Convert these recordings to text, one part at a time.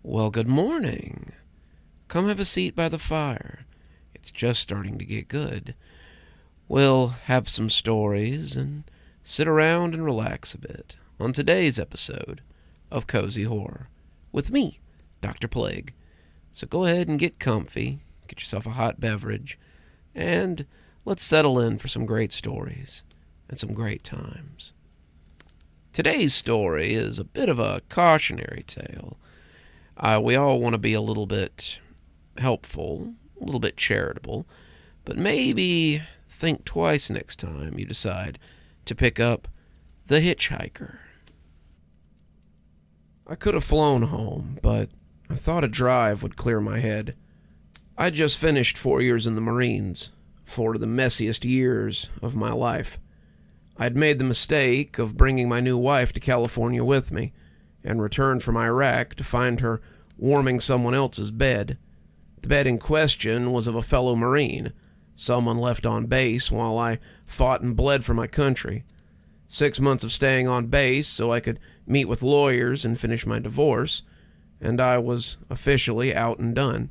Well, good morning. Come have a seat by the fire. It's just starting to get good. We'll have some stories and sit around and relax a bit on today's episode of Cozy Horror with me, Dr. Plague. So go ahead and get comfy, get yourself a hot beverage, and let's settle in for some great stories and some great times. Today's story is a bit of a cautionary tale. We all want to be a little bit helpful, a little bit charitable, but maybe think twice next time you decide to pick up The Hitchhiker. I could have flown home, but I thought a drive would clear my head. I'd just finished 4 years in the Marines, 4 of the messiest years of my life. I'd made the mistake of bringing my new wife to California with me, and returned from Iraq to find her warming someone else's bed. The bed in question was of a fellow Marine, someone left on base while I fought and bled for my country. 6 months of staying on base so I could meet with lawyers and finish my divorce, and I was officially out and done.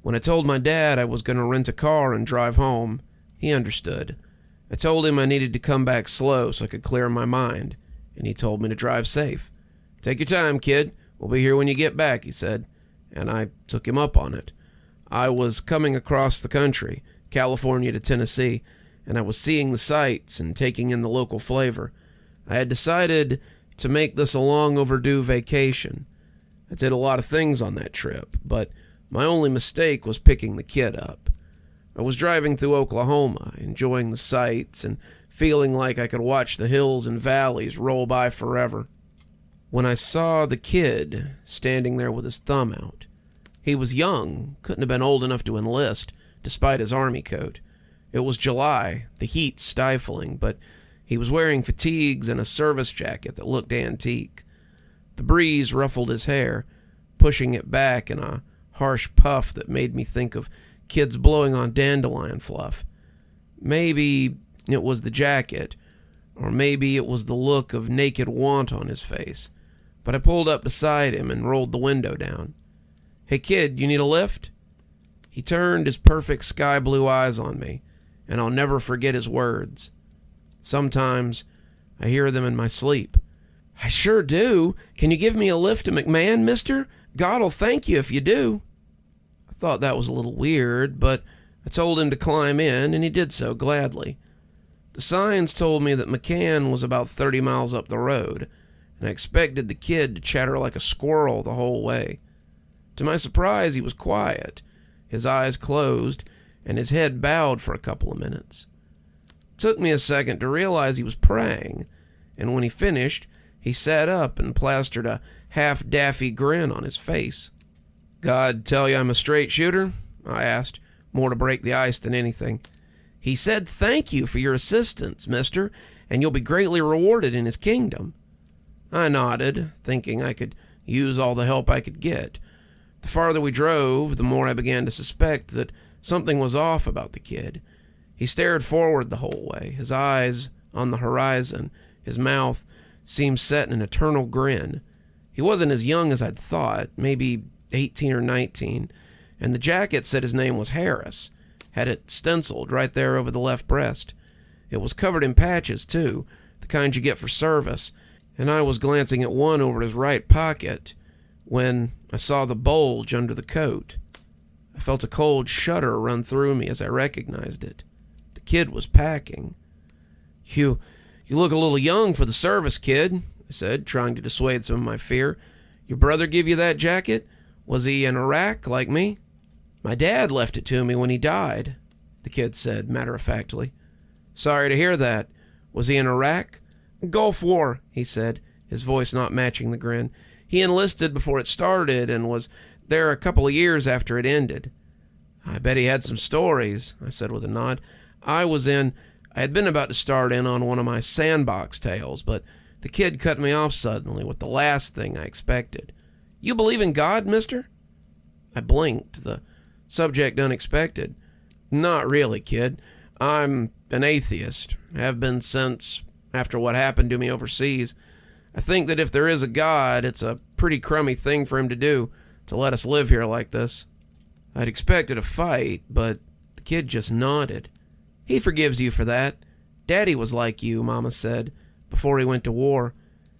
When I told my dad I was going to rent a car and drive home, he understood. I told him I needed to come back slow so I could clear my mind, and he told me to drive safe. "Take your time, kid. We'll be here when you get back," he said, and I took him up on it. I was coming across the country, California to Tennessee, and I was seeing the sights and taking in the local flavor. I had decided to make this a long overdue vacation. I did a lot of things on that trip, but my only mistake was picking the kid up. I was driving through Oklahoma, enjoying the sights and feeling like I could watch the hills and valleys roll by forever, when I saw the kid standing there with his thumb out. He was young, couldn't have been old enough to enlist, despite his army coat. It was July, the heat stifling, but he was wearing fatigues and a service jacket that looked antique. The breeze ruffled his hair, pushing it back in a harsh puff that made me think of kids blowing on dandelion fluff. Maybe it was the jacket, or maybe it was the look of naked want on his face. But I pulled up beside him and rolled the window down. "Hey kid, you need a lift?" He turned his perfect sky blue eyes on me, and I'll never forget his words. Sometimes I hear them in my sleep. "I sure do. Can you give me a lift to McMahon, mister? God'll thank you if you do." I thought that was a little weird, but I told him to climb in, and he did so gladly. The signs told me that McCann was about 30 miles up the road, and I expected the kid to chatter like a squirrel the whole way. To my surprise, he was quiet, his eyes closed, and his head bowed for a couple of minutes. It took me a second to realize he was praying, and when he finished, he sat up and plastered a half-daffy grin on his face. "God tell you I'm a straight shooter?" I asked, more to break the ice than anything. "He said thank you for your assistance, mister, and you'll be greatly rewarded in his kingdom." I nodded, thinking I could use all the help I could get. The farther we drove, the more I began to suspect that something was off about the kid. He stared forward the whole way, his eyes on the horizon, his mouth seemed set in an eternal grin. He wasn't as young as I'd thought, maybe 18 or 19, and the jacket said his name was Harris, had it stenciled right there over the left breast. It was covered in patches, too, the kind you get for service, and I was glancing at one over his right pocket when I saw the bulge under the coat. I felt a cold shudder run through me as I recognized it. The kid was packing. You look a little young for the service, kid," I said, trying to dissuade some of my fear. "Your brother give you that jacket? Was he in Iraq, like me?" "My dad left it to me when he died," the kid said matter-of-factly. "Sorry to hear that. Was he in Iraq?" "Gulf War," he said, his voice not matching the grin. "He enlisted before it started and was there a couple of years after it ended." "I bet he had some stories," I said with a nod. I had been about to start in on one of my sandbox tales, but the kid cut me off suddenly with the last thing I expected. "You believe in God, mister?" I blinked, the subject unexpected. "Not really, kid. I'm an atheist. Have been since after what happened to me overseas. I think that if there is a God, it's a pretty crummy thing for him to do, to let us live here like this. I'd expected a fight, but the kid just nodded. He forgives you for that. Daddy was like you, Mama said, before he went to war.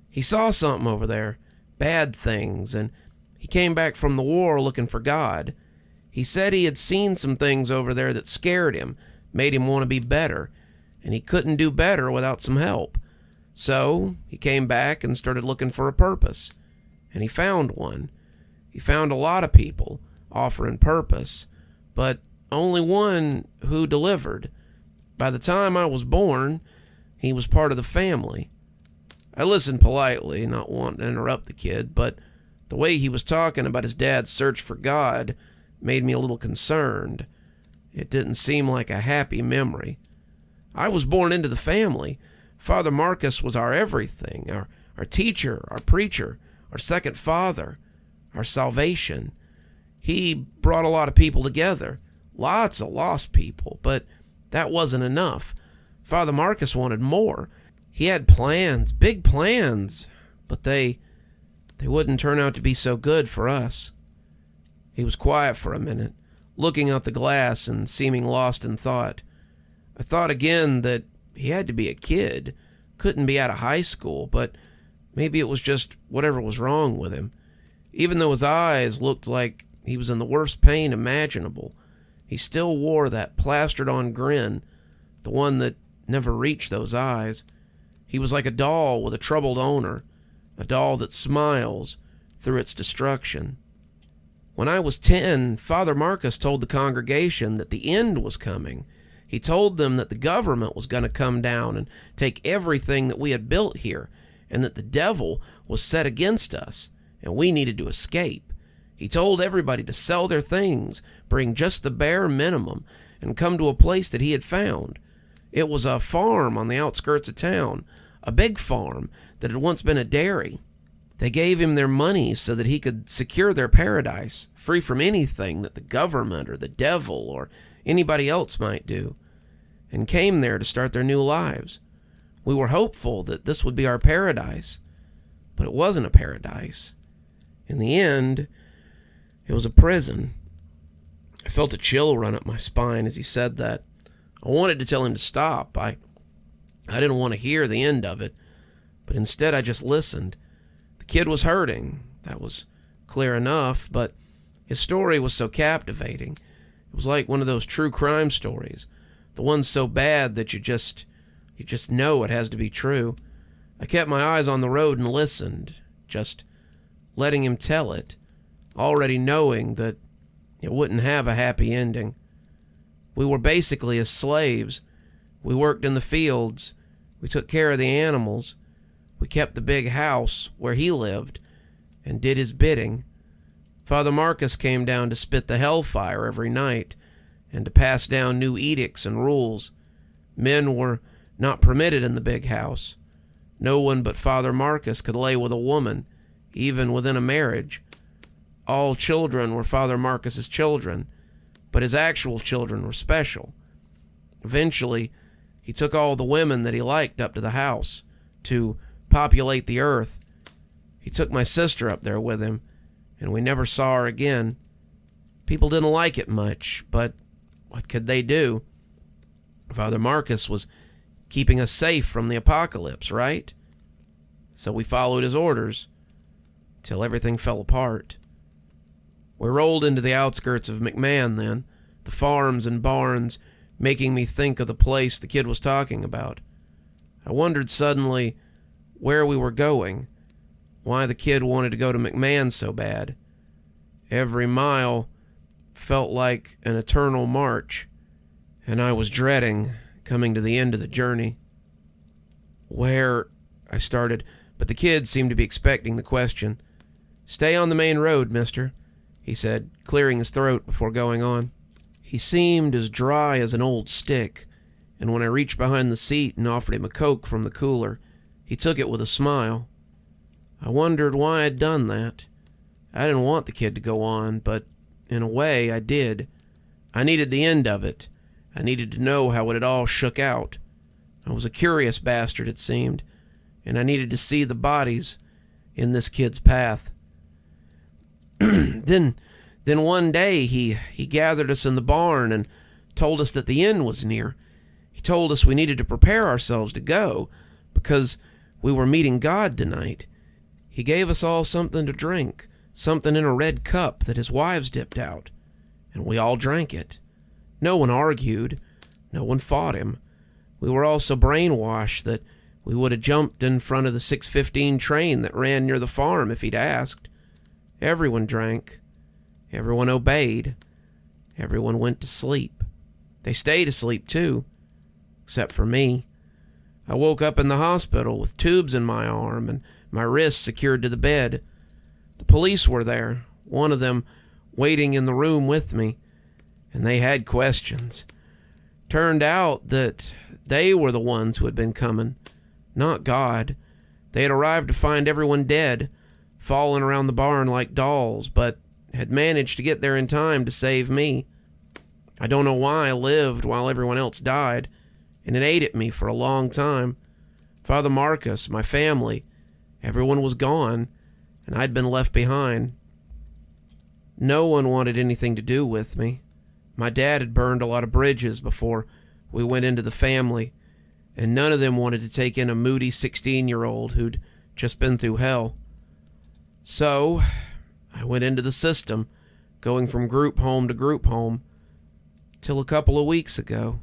He saw something over there, bad things, and he came back from the war looking for God. He said he had seen some things over there that scared him, made him want to be better, and he couldn't do better without some help. So he came back and started looking for a purpose, and he found one. He found a lot of people offering purpose, but only one who delivered. By the time I was born, he was part of the family. I listened politely, not wanting to interrupt the kid, but the way he was talking about his dad's search for God made me a little concerned. It didn't seem like a happy memory. I was born into the family. Father Marcus was our everything, our teacher, our preacher, our second father, our salvation. He brought a lot of people together, lots of lost people, but that wasn't enough. Father Marcus wanted more. He had plans, big plans, but they wouldn't turn out to be so good for us. He was quiet for a minute, looking out the glass and seeming lost in thought. I thought again that he had to be a kid, couldn't be out of high school, but maybe it was just whatever was wrong with him. Even though his eyes looked like he was in the worst pain imaginable, he still wore that plastered-on grin, the one that never reached those eyes. He was like a doll with a troubled owner, a doll that smiles through its destruction. When I was 10, Father Marcus told the congregation that the end was coming. He told them that the government was going to come down and take everything that we had built here, and that the devil was set against us, and we needed to escape. He told everybody to sell their things, bring just the bare minimum, and come to a place that he had found. It was a farm on the outskirts of town, a big farm that had once been a dairy. They gave him their money so that he could secure their paradise, free from anything that the government or the devil or anybody else might do, and came there to start their new lives. We were hopeful that this would be our paradise, but it wasn't a paradise. In the end, it was a prison. I felt a chill run up my spine as he said that. I wanted to tell him to stop. I didn't want to hear the end of it, but instead I just listened. The kid was hurting. That was clear enough, but his story was so captivating. It was like one of those true crime stories, the ones so bad that you just know it has to be true. I kept my eyes on the road and listened, just letting him tell it, already knowing that it wouldn't have a happy ending. We were basically his slaves. We worked in the fields. We took care of the animals. We kept the big house where he lived and did his bidding. Father Marcus came down to spit the hellfire every night and to pass down new edicts and rules. Men were not permitted in the big house. No one but Father Marcus could lay with a woman, even within a marriage. All children were Father Marcus's children, but his actual children were special. Eventually, he took all the women that he liked up to the house to populate the earth. He took my sister up there with him, and we never saw her again. People didn't like it much, but what could they do? Father Marcus was keeping us safe from the apocalypse, right? So we followed his orders till everything fell apart. We rolled into the outskirts of McMahon then, the farms and barns making me think of the place the kid was talking about. I wondered suddenly where we were going, why the kid wanted to go to McMahon so bad. Every mile felt like an eternal march, and I was dreading coming to the end of the journey. Where? I started, but the kid seemed to be expecting the question. Stay on the main road, mister, he said, clearing his throat before going on. He seemed as dry as an old stick, and when I reached behind the seat and offered him a Coke from the cooler, he took it with a smile. I wondered why I'd done that. I didn't want the kid to go on, but in a way I did. I needed the end of it. I needed to know how it had all shook out. I was a curious bastard, it seemed, and I needed to see the bodies in this kid's path. Then one day he gathered us in the barn and told us that the end was near. He told us we needed to prepare ourselves to go because we were meeting God tonight. He gave us all something to drink, something in a red cup that his wives dipped out, and we all drank it. No one argued. No one fought him. We were all so brainwashed that we would have jumped in front of the 6:15 train that ran near the farm if he'd asked. Everyone drank. Everyone obeyed. Everyone went to sleep. They stayed asleep too, except for me. I woke up in the hospital with tubes in my arm and my wrists secured to the bed. The police were there, one of them waiting in the room with me, and they had questions. Turned out that they were the ones who had been coming, not God. They had arrived to find everyone dead, falling around the barn like dolls, but had managed to get there in time to save me. I don't know why I lived while everyone else died, and it ate at me for a long time. Father Marcus, my family, everyone was gone, and I'd been left behind. No one wanted anything to do with me. My dad had burned a lot of bridges before we went into the family, and none of them wanted to take in a moody 16-year-old who'd just been through hell. So I went into the system, going from group home to group home, till a couple of weeks ago.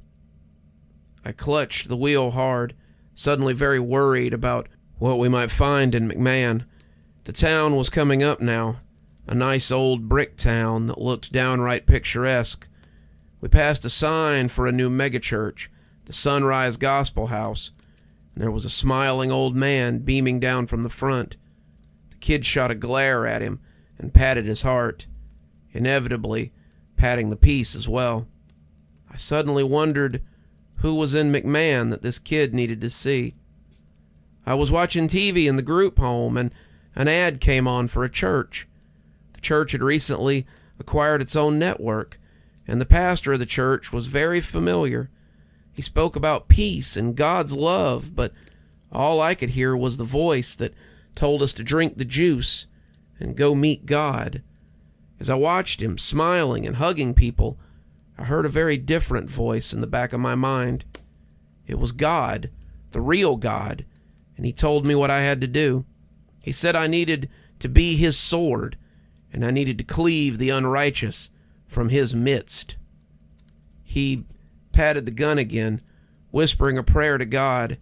I clutched the wheel hard, suddenly very worried about what we might find in McMahon. The town was coming up now, a nice old brick town that looked downright picturesque. We passed a sign for a new megachurch, the Sunrise Gospel House, and there was a smiling old man beaming down from the front. The kid shot a glare at him and patted his heart, inevitably patting the piece as well. I suddenly wondered who was in McMahon that this kid needed to see. I was watching TV in the group home, and an ad came on for a church. The church had recently acquired its own network, and the pastor of the church was very familiar. He spoke about peace and God's love, but all I could hear was the voice that told us to drink the juice and go meet God. As I watched him smiling and hugging people, I heard a very different voice in the back of my mind. It was God, the real God, and he told me what I had to do. He said I needed to be his sword, and I needed to cleave the unrighteous from his midst. He patted the gun again, whispering a prayer to God,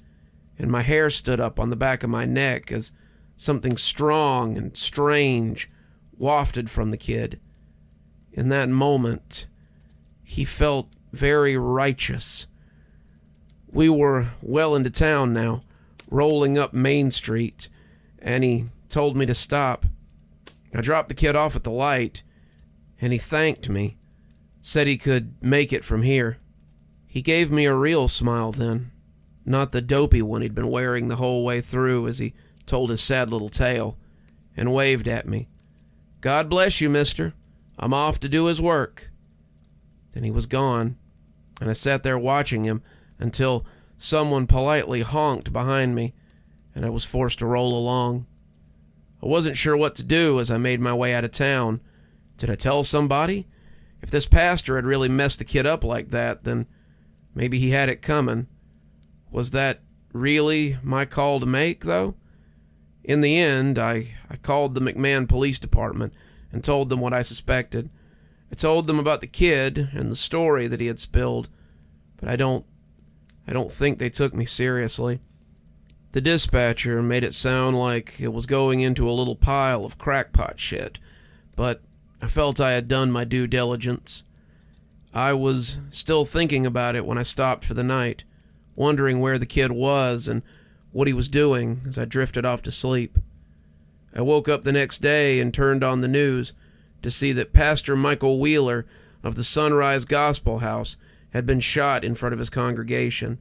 and my hair stood up on the back of my neck as something strong and strange wafted from the kid. In that moment, he felt very righteous. We were well into town now, rolling up Main Street, and he told me to stop. I dropped the kid off at the light, and he thanked me, said he could make it from here. He gave me a real smile then, not the dopey one he'd been wearing the whole way through as he told his sad little tale, and waved at me. God bless you, mister. I'm off to do his work. Then he was gone, and I sat there watching him until someone politely honked behind me, and I was forced to roll along. I wasn't sure what to do as I made my way out of town. Did I tell somebody? If this pastor had really messed the kid up like that, then maybe he had it coming. Was that really my call to make, though? In the end, I called the McMahon Police Department and told them what I suspected. I told them about the kid and the story that he had spilled, but I don't think they took me seriously. The dispatcher made it sound like it was going into a little pile of crackpot shit, but I felt I had done my due diligence. I was still thinking about it when I stopped for the night, wondering where the kid was and what he was doing as I drifted off to sleep. I woke up the next day and turned on the news to see that Pastor Michael Wheeler of the Sunrise Gospel House had been shot in front of his congregation.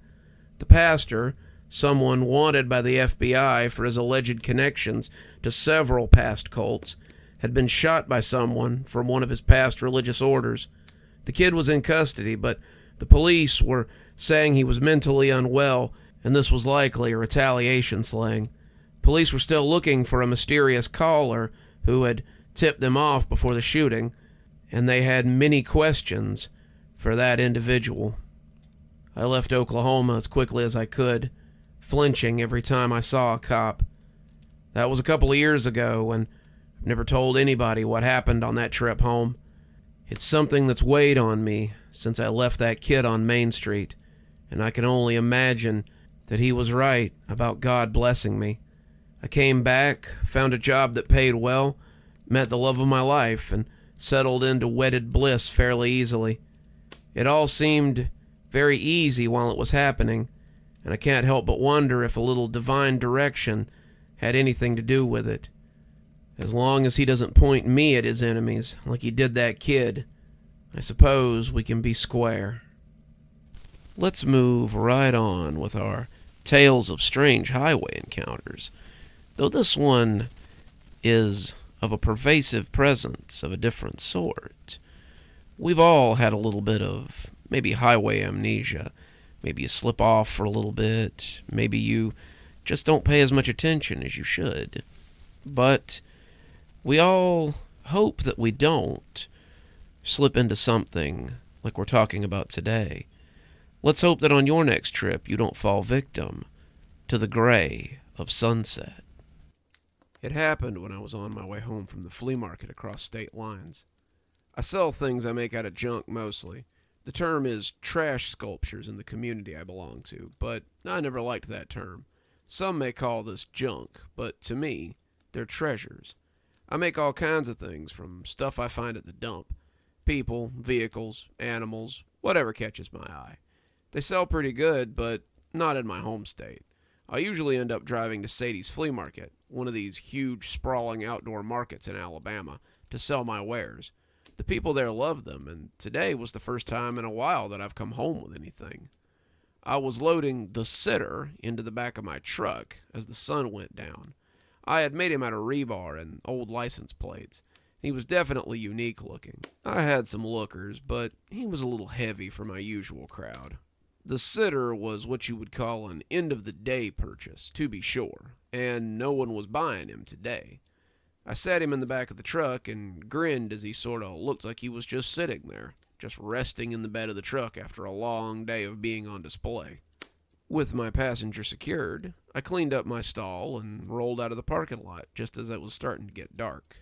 The pastor, someone wanted by the FBI for his alleged connections to several past cults, had been shot by someone from one of his past religious orders. The kid was in custody, but the police were saying he was mentally unwell, and this was likely a retaliation slaying. Police were still looking for a mysterious caller who had tipped them off before the shooting, and they had many questions for that individual. I left Oklahoma as quickly as I could, flinching every time I saw a cop. That was a couple of years ago, and I've never told anybody what happened on that trip home. It's something that's weighed on me since I left that kid on Main Street, and I can only imagine that he was right about God blessing me. I came back, found a job that paid well, met the love of my life, and settled into wedded bliss fairly easily. It all seemed very easy while it was happening, and I can't help but wonder if a little divine direction had anything to do with it. As long as he doesn't point me at his enemies like he did that kid, I suppose we can be square. Let's move right on with our tales of strange highway encounters, though this one is of a pervasive presence of a different sort. We've all had a little bit of maybe highway amnesia. Maybe you slip off for a little bit. Maybe you just don't pay as much attention as you should. But we all hope that we don't slip into something like we're talking about today. Let's hope that on your next trip you don't fall victim to the gray of sunset. It happened when I was on my way home from the flea market across state lines. I sell things I make out of junk mostly. The term is trash sculptures in the community I belong to, but I never liked that term. Some may call this junk, but to me, they're treasures. I make all kinds of things, from stuff I find at the dump. People, vehicles, animals, whatever catches my eye. They sell pretty good, but not in my home state. I usually end up driving to Sadie's Flea Market, one of these huge, sprawling outdoor markets in Alabama, to sell my wares. The people there love them, and today was the first time in a while that I've come home with anything. I was loading the sitter into the back of my truck as the sun went down. I had made him out of rebar and old license plates. He was definitely unique looking. I had some lookers, but he was a little heavy for my usual crowd. The sitter was what you would call an end-of-the-day purchase, to be sure, and no one was buying him today. I sat him in the back of the truck and grinned as he sort of looked like he was just sitting there, just resting in the bed of the truck after a long day of being on display. With my passenger secured, I cleaned up my stall and rolled out of the parking lot just as it was starting to get dark.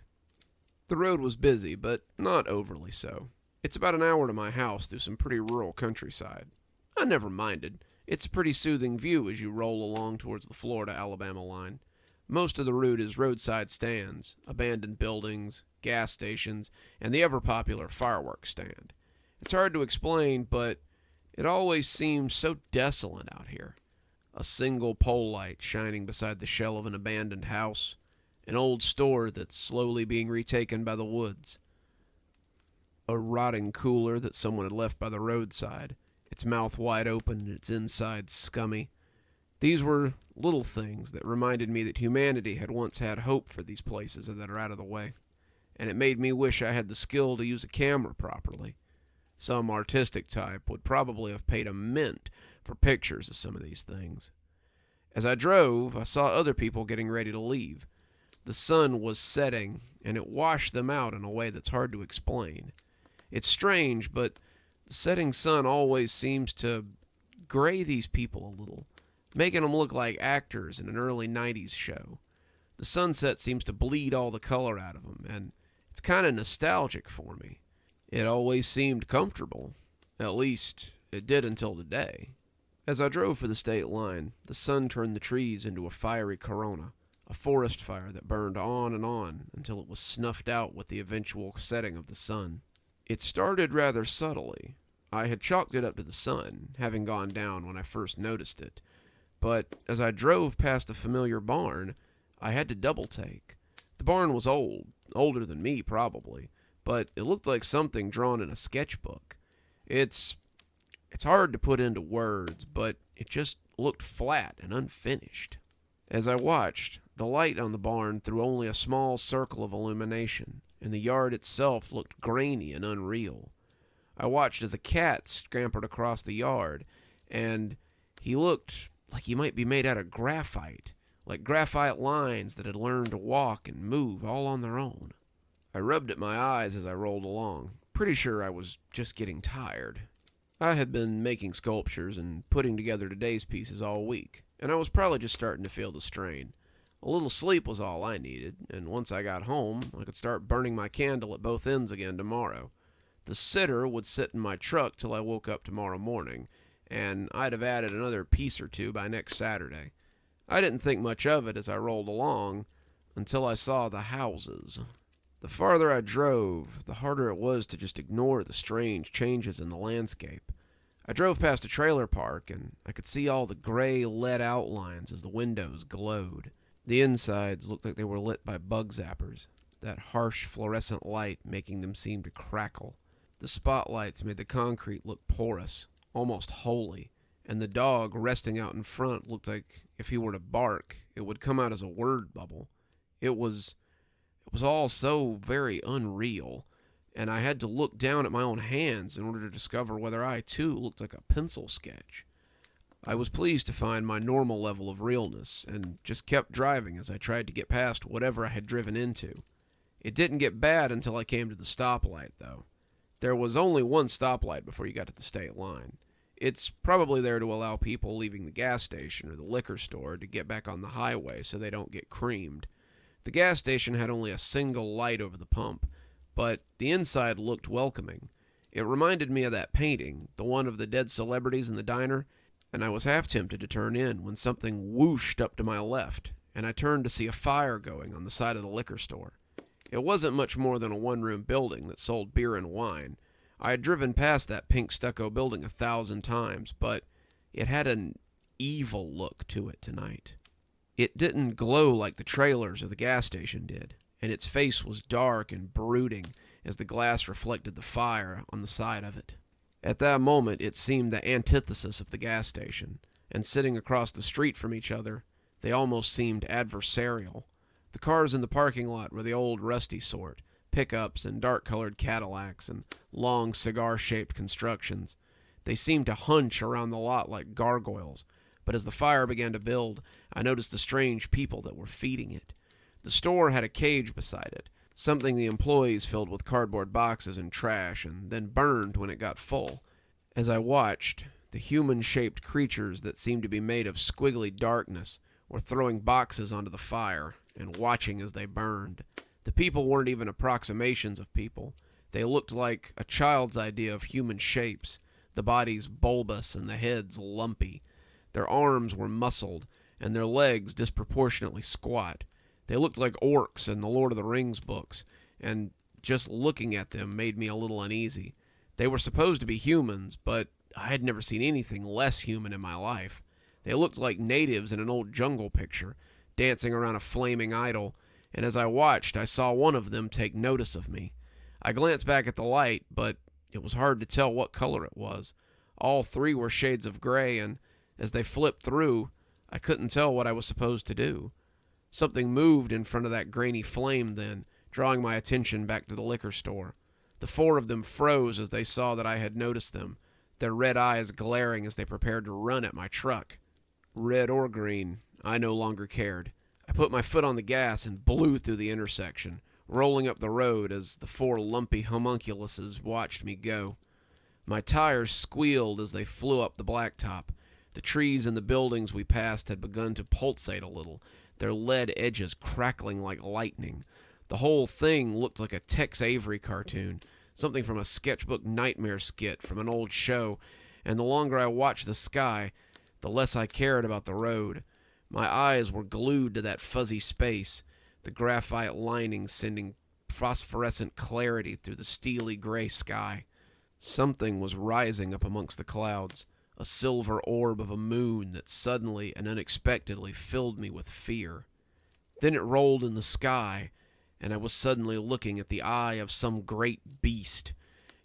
The road was busy, but not overly so. It's about an hour to my house through some pretty rural countryside. I never minded. It's a pretty soothing view as you roll along towards the Florida-Alabama line. Most of the route is roadside stands, abandoned buildings, gas stations, and the ever-popular fireworks stand. It's hard to explain, but it always seems so desolate out here. A single pole light shining beside the shell of an abandoned house, an old store that's slowly being retaken by the woods, a rotting cooler that someone had left by the roadside, its mouth wide open and its insides scummy. These were little things that reminded me that humanity had once had hope for these places that are out of the way, and it made me wish I had the skill to use a camera properly. Some artistic type would probably have paid a mint for pictures of some of these things. As I drove, I saw other people getting ready to leave. The sun was setting, and it washed them out in a way that's hard to explain. It's strange, but the setting sun always seems to gray these people a little, making them look like actors in an early 90s show. The sunset seems to bleed all the color out of them, and it's kind of nostalgic for me. It always seemed comfortable. At least, it did until today. As I drove for the state line, the sun turned the trees into a fiery corona, a forest fire that burned on and on until it was snuffed out with the eventual setting of the sun. It started rather subtly. I had chalked it up to the sun, having gone down when I first noticed it. But as I drove past a familiar barn, I had to double-take. The barn was old, older than me probably, but it looked like something drawn in a sketchbook. It's hard to put into words, but it just looked flat and unfinished. As I watched, the light on the barn threw only a small circle of illumination, and the yard itself looked grainy and unreal. I watched as a cat scampered across the yard, and he looked like he might be made out of graphite, like graphite lines that had learned to walk and move all on their own. rubbed at my eyes as I rolled along, pretty sure I was just getting tired. I had been making sculptures and putting together today's pieces all week, and I was probably just starting to feel the strain. A little sleep was all I needed, and once I got home, I could start burning my candle at both ends again tomorrow. The sitter would sit in my truck till I woke up tomorrow morning, and I'd have added another piece or two by next Saturday. I didn't think much of it as I rolled along until I saw the houses. The farther I drove, the harder it was to just ignore the strange changes in the landscape. I drove past a trailer park, and I could see all the gray lead outlines as the windows glowed. The insides looked like they were lit by bug zappers, that harsh fluorescent light making them seem to crackle. The spotlights made the concrete look porous, almost holy, and the dog resting out in front looked like if he were to bark, it would come out as a word bubble. It was all so very unreal, and I had to look down at my own hands in order to discover whether I too looked like a pencil sketch. I was pleased to find my normal level of realness, and just kept driving as I tried to get past whatever I had driven into. It didn't get bad until I came to the stoplight, though. There was only one stoplight before you got to the state line. It's probably there to allow people leaving the gas station or the liquor store to get back on the highway so they don't get creamed. The gas station had only a single light over the pump, but the inside looked welcoming. It reminded me of that painting, the one of the dead celebrities in the diner, and I was half tempted to turn in when something whooshed up to my left, and I turned to see a fire going on the side of the liquor store. It wasn't much more than a one-room building that sold beer and wine. I had driven past that pink stucco building 1,000 times, but it had an evil look to it tonight. It didn't glow like the trailers or the gas station did, and its face was dark and brooding as the glass reflected the fire on the side of it. At that moment, it seemed the antithesis of the gas station, and sitting across the street from each other, they almost seemed adversarial. The cars in the parking lot were the old rusty sort, pickups and dark-colored Cadillacs and long cigar-shaped constructions. They seemed to hunch around the lot like gargoyles, but as the fire began to build, I noticed the strange people that were feeding it. The store had a cage beside it, something the employees filled with cardboard boxes and trash and then burned when it got full. As I watched, the human-shaped creatures that seemed to be made of squiggly darkness were throwing boxes onto the fire and watching as they burned. The people weren't even approximations of people. They looked like a child's idea of human shapes, the bodies bulbous and the heads lumpy. Their arms were muscled, and their legs disproportionately squat. They looked like orcs in the Lord of the Rings books, and just looking at them made me a little uneasy. They were supposed to be humans, but I had never seen anything less human in my life. They looked like natives in an old jungle picture, dancing around a flaming idol, and as I watched, I saw one of them take notice of me. I glanced back at the light, but it was hard to tell what color it was. All three were shades of gray, and as they flipped through, I couldn't tell what I was supposed to do. Something moved in front of that grainy flame then, drawing my attention back to the liquor store. The four of them froze as they saw that I had noticed them, their red eyes glaring as they prepared to run at my truck. Red or green, I no longer cared. I put my foot on the gas and blew through the intersection, rolling up the road as the four lumpy homunculuses watched me go. My tires squealed as they flew up the blacktop. The trees and the buildings we passed had begun to pulsate a little, their lead edges crackling like lightning. The whole thing looked like a Tex Avery cartoon, something from a sketchbook nightmare skit from an old show, and the longer I watched the sky, the less I cared about the road. My eyes were glued to that fuzzy space, the graphite lining sending phosphorescent clarity through the steely gray sky. Something was rising up amongst the clouds, a silver orb of a moon that suddenly and unexpectedly filled me with fear. Then it rolled in the sky, and I was suddenly looking at the eye of some great beast.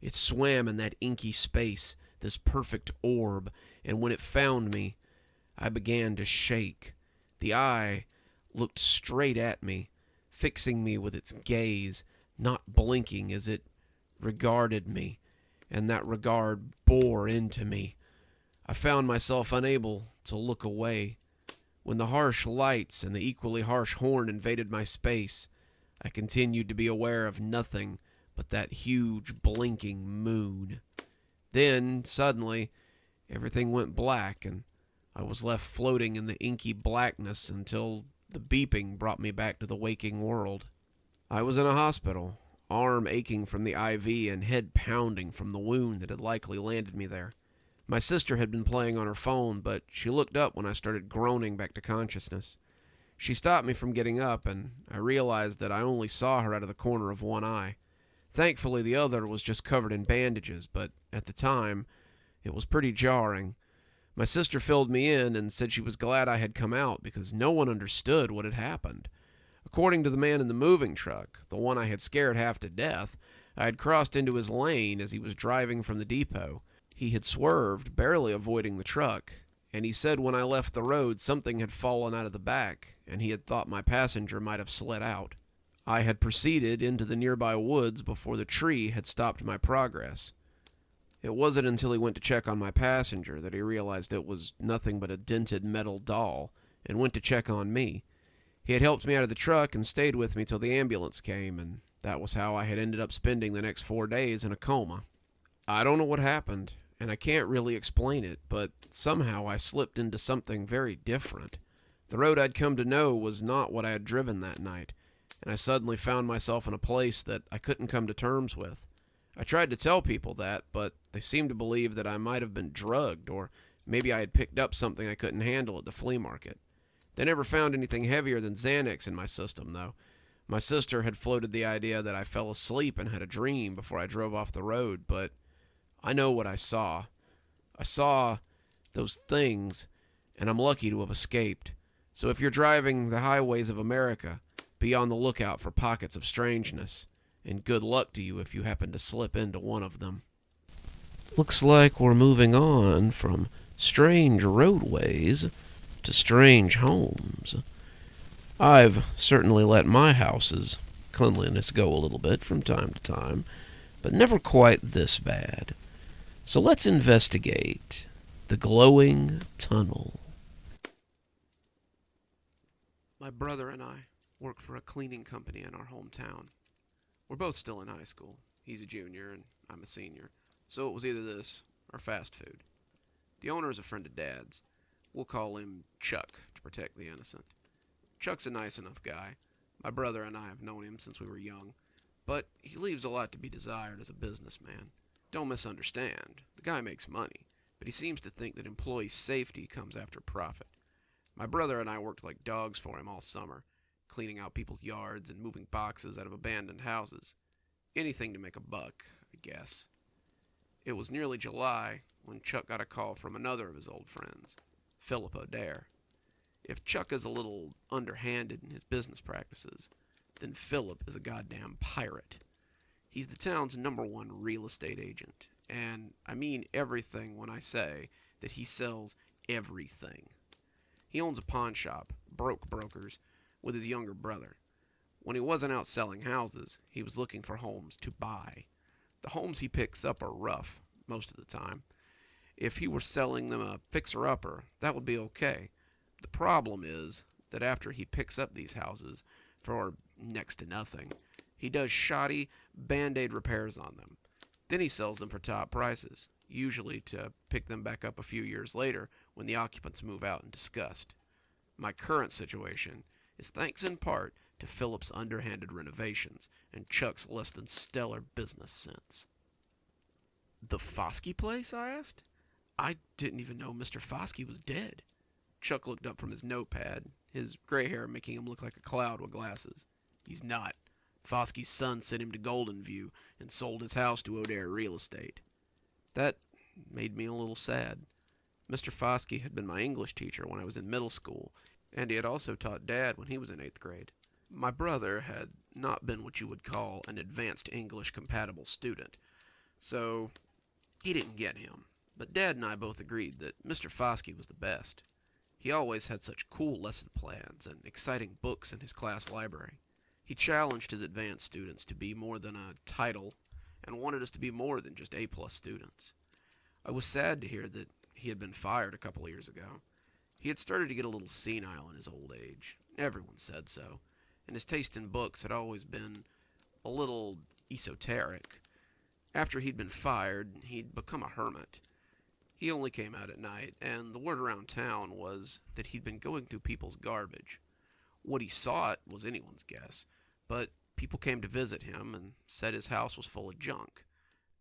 It swam in that inky space, this perfect orb, and when it found me, I began to shake. The eye looked straight at me, fixing me with its gaze, not blinking as it regarded me, and that regard bore into me. I found myself unable to look away. When the harsh lights and the equally harsh horn invaded my space, I continued to be aware of nothing but that huge blinking moon. Then, suddenly, everything went black, and I was left floating in the inky blackness until the beeping brought me back to the waking world. I was in a hospital, arm aching from the IV and head pounding from the wound that had likely landed me there. My sister had been playing on her phone, but she looked up when I started groaning back to consciousness. She stopped me from getting up, and I realized that I only saw her out of the corner of one eye. Thankfully, the other was just covered in bandages, but at the time, it was pretty jarring. My sister filled me in and said she was glad I had come out because no one understood what had happened. According to the man in the moving truck, the one I had scared half to death, I had crossed into his lane as he was driving from the depot. He had swerved, barely avoiding the truck, and he said when I left the road something had fallen out of the back, and he had thought my passenger might have slid out. I had proceeded into the nearby woods before the tree had stopped my progress. It wasn't until he went to check on my passenger that he realized it was nothing but a dented metal doll, and went to check on me. He had helped me out of the truck and stayed with me till the ambulance came, and that was how I had ended up spending the next 4 days in a coma. I don't know what happened, and I can't really explain it, but somehow I slipped into something very different. The road I'd come to know was not what I had driven that night, and I suddenly found myself in a place that I couldn't come to terms with. I tried to tell people that, but they seemed to believe that I might have been drugged, or maybe I had picked up something I couldn't handle at the flea market. They never found anything heavier than Xanax in my system, though. My sister had floated the idea that I fell asleep and had a dream before I drove off the road, but I know what I saw. I saw those things, and I'm lucky to have escaped. So if you're driving the highways of America, be on the lookout for pockets of strangeness, and good luck to you if you happen to slip into one of them. Looks like we're moving on from strange roadways to strange homes. I've certainly let my house's cleanliness go a little bit from time to time, but never quite this bad. So let's investigate the glowing tunnel. My brother and I work for a cleaning company in our hometown. We're both still in high school. He's a junior and I'm a senior. So it was either this or fast food. The owner is a friend of Dad's. We'll call him Chuck to protect the innocent. Chuck's a nice enough guy. My brother and I have known him since we were young, but he leaves a lot to be desired as a businessman. Don't misunderstand. The guy makes money, but he seems to think that employee safety comes after profit. My brother and I worked like dogs for him all summer, cleaning out people's yards and moving boxes out of abandoned houses. Anything to make a buck, I guess. It was nearly July when Chuck got a call from another of his old friends, Philip O'Dare. If Chuck is a little underhanded in his business practices, then Philip is a goddamn pirate. He's the town's #1 real estate agent, and I mean everything when I say that he sells everything. He owns a pawn shop, broke brokers, with his younger brother. When he wasn't out selling houses, he was looking for homes to buy. The homes he picks up are rough, most of the time. If he were selling them a fixer-upper, that would be okay. The problem is that after he picks up these houses for next to nothing, he does shoddy Band-Aid repairs on them. Then he sells them for top prices, usually to pick them back up a few years later when the occupants move out in disgust. My current situation is thanks in part to Philip's underhanded renovations and Chuck's less than stellar business sense. The Foskey place? I asked. I didn't even know Mr. Foskey was dead. Chuck looked up from his notepad, his gray hair making him look like a cloud with glasses. He's not. Foskey's son sent him to Golden View and sold his house to O'Dare Real Estate. That made me a little sad. Mr. Foskey had been my English teacher when I was in middle school, and he had also taught Dad when he was in 8th grade. My brother had not been what you would call an advanced English compatible student, so he didn't get him. But Dad and I both agreed that Mr. Foskey was the best. He always had such cool lesson plans and exciting books in his class library. He challenged his advanced students to be more than a title and wanted us to be more than just A-plus students. I was sad to hear that he had been fired a couple of years ago. He had started to get a little senile in his old age. Everyone said so. and his taste in books had always been a little esoteric. After he'd been fired, he'd become a hermit. He only came out at night, and the word around town was that he'd been going through people's garbage. What he sought was anyone's guess, but people came to visit him and said his house was full of junk.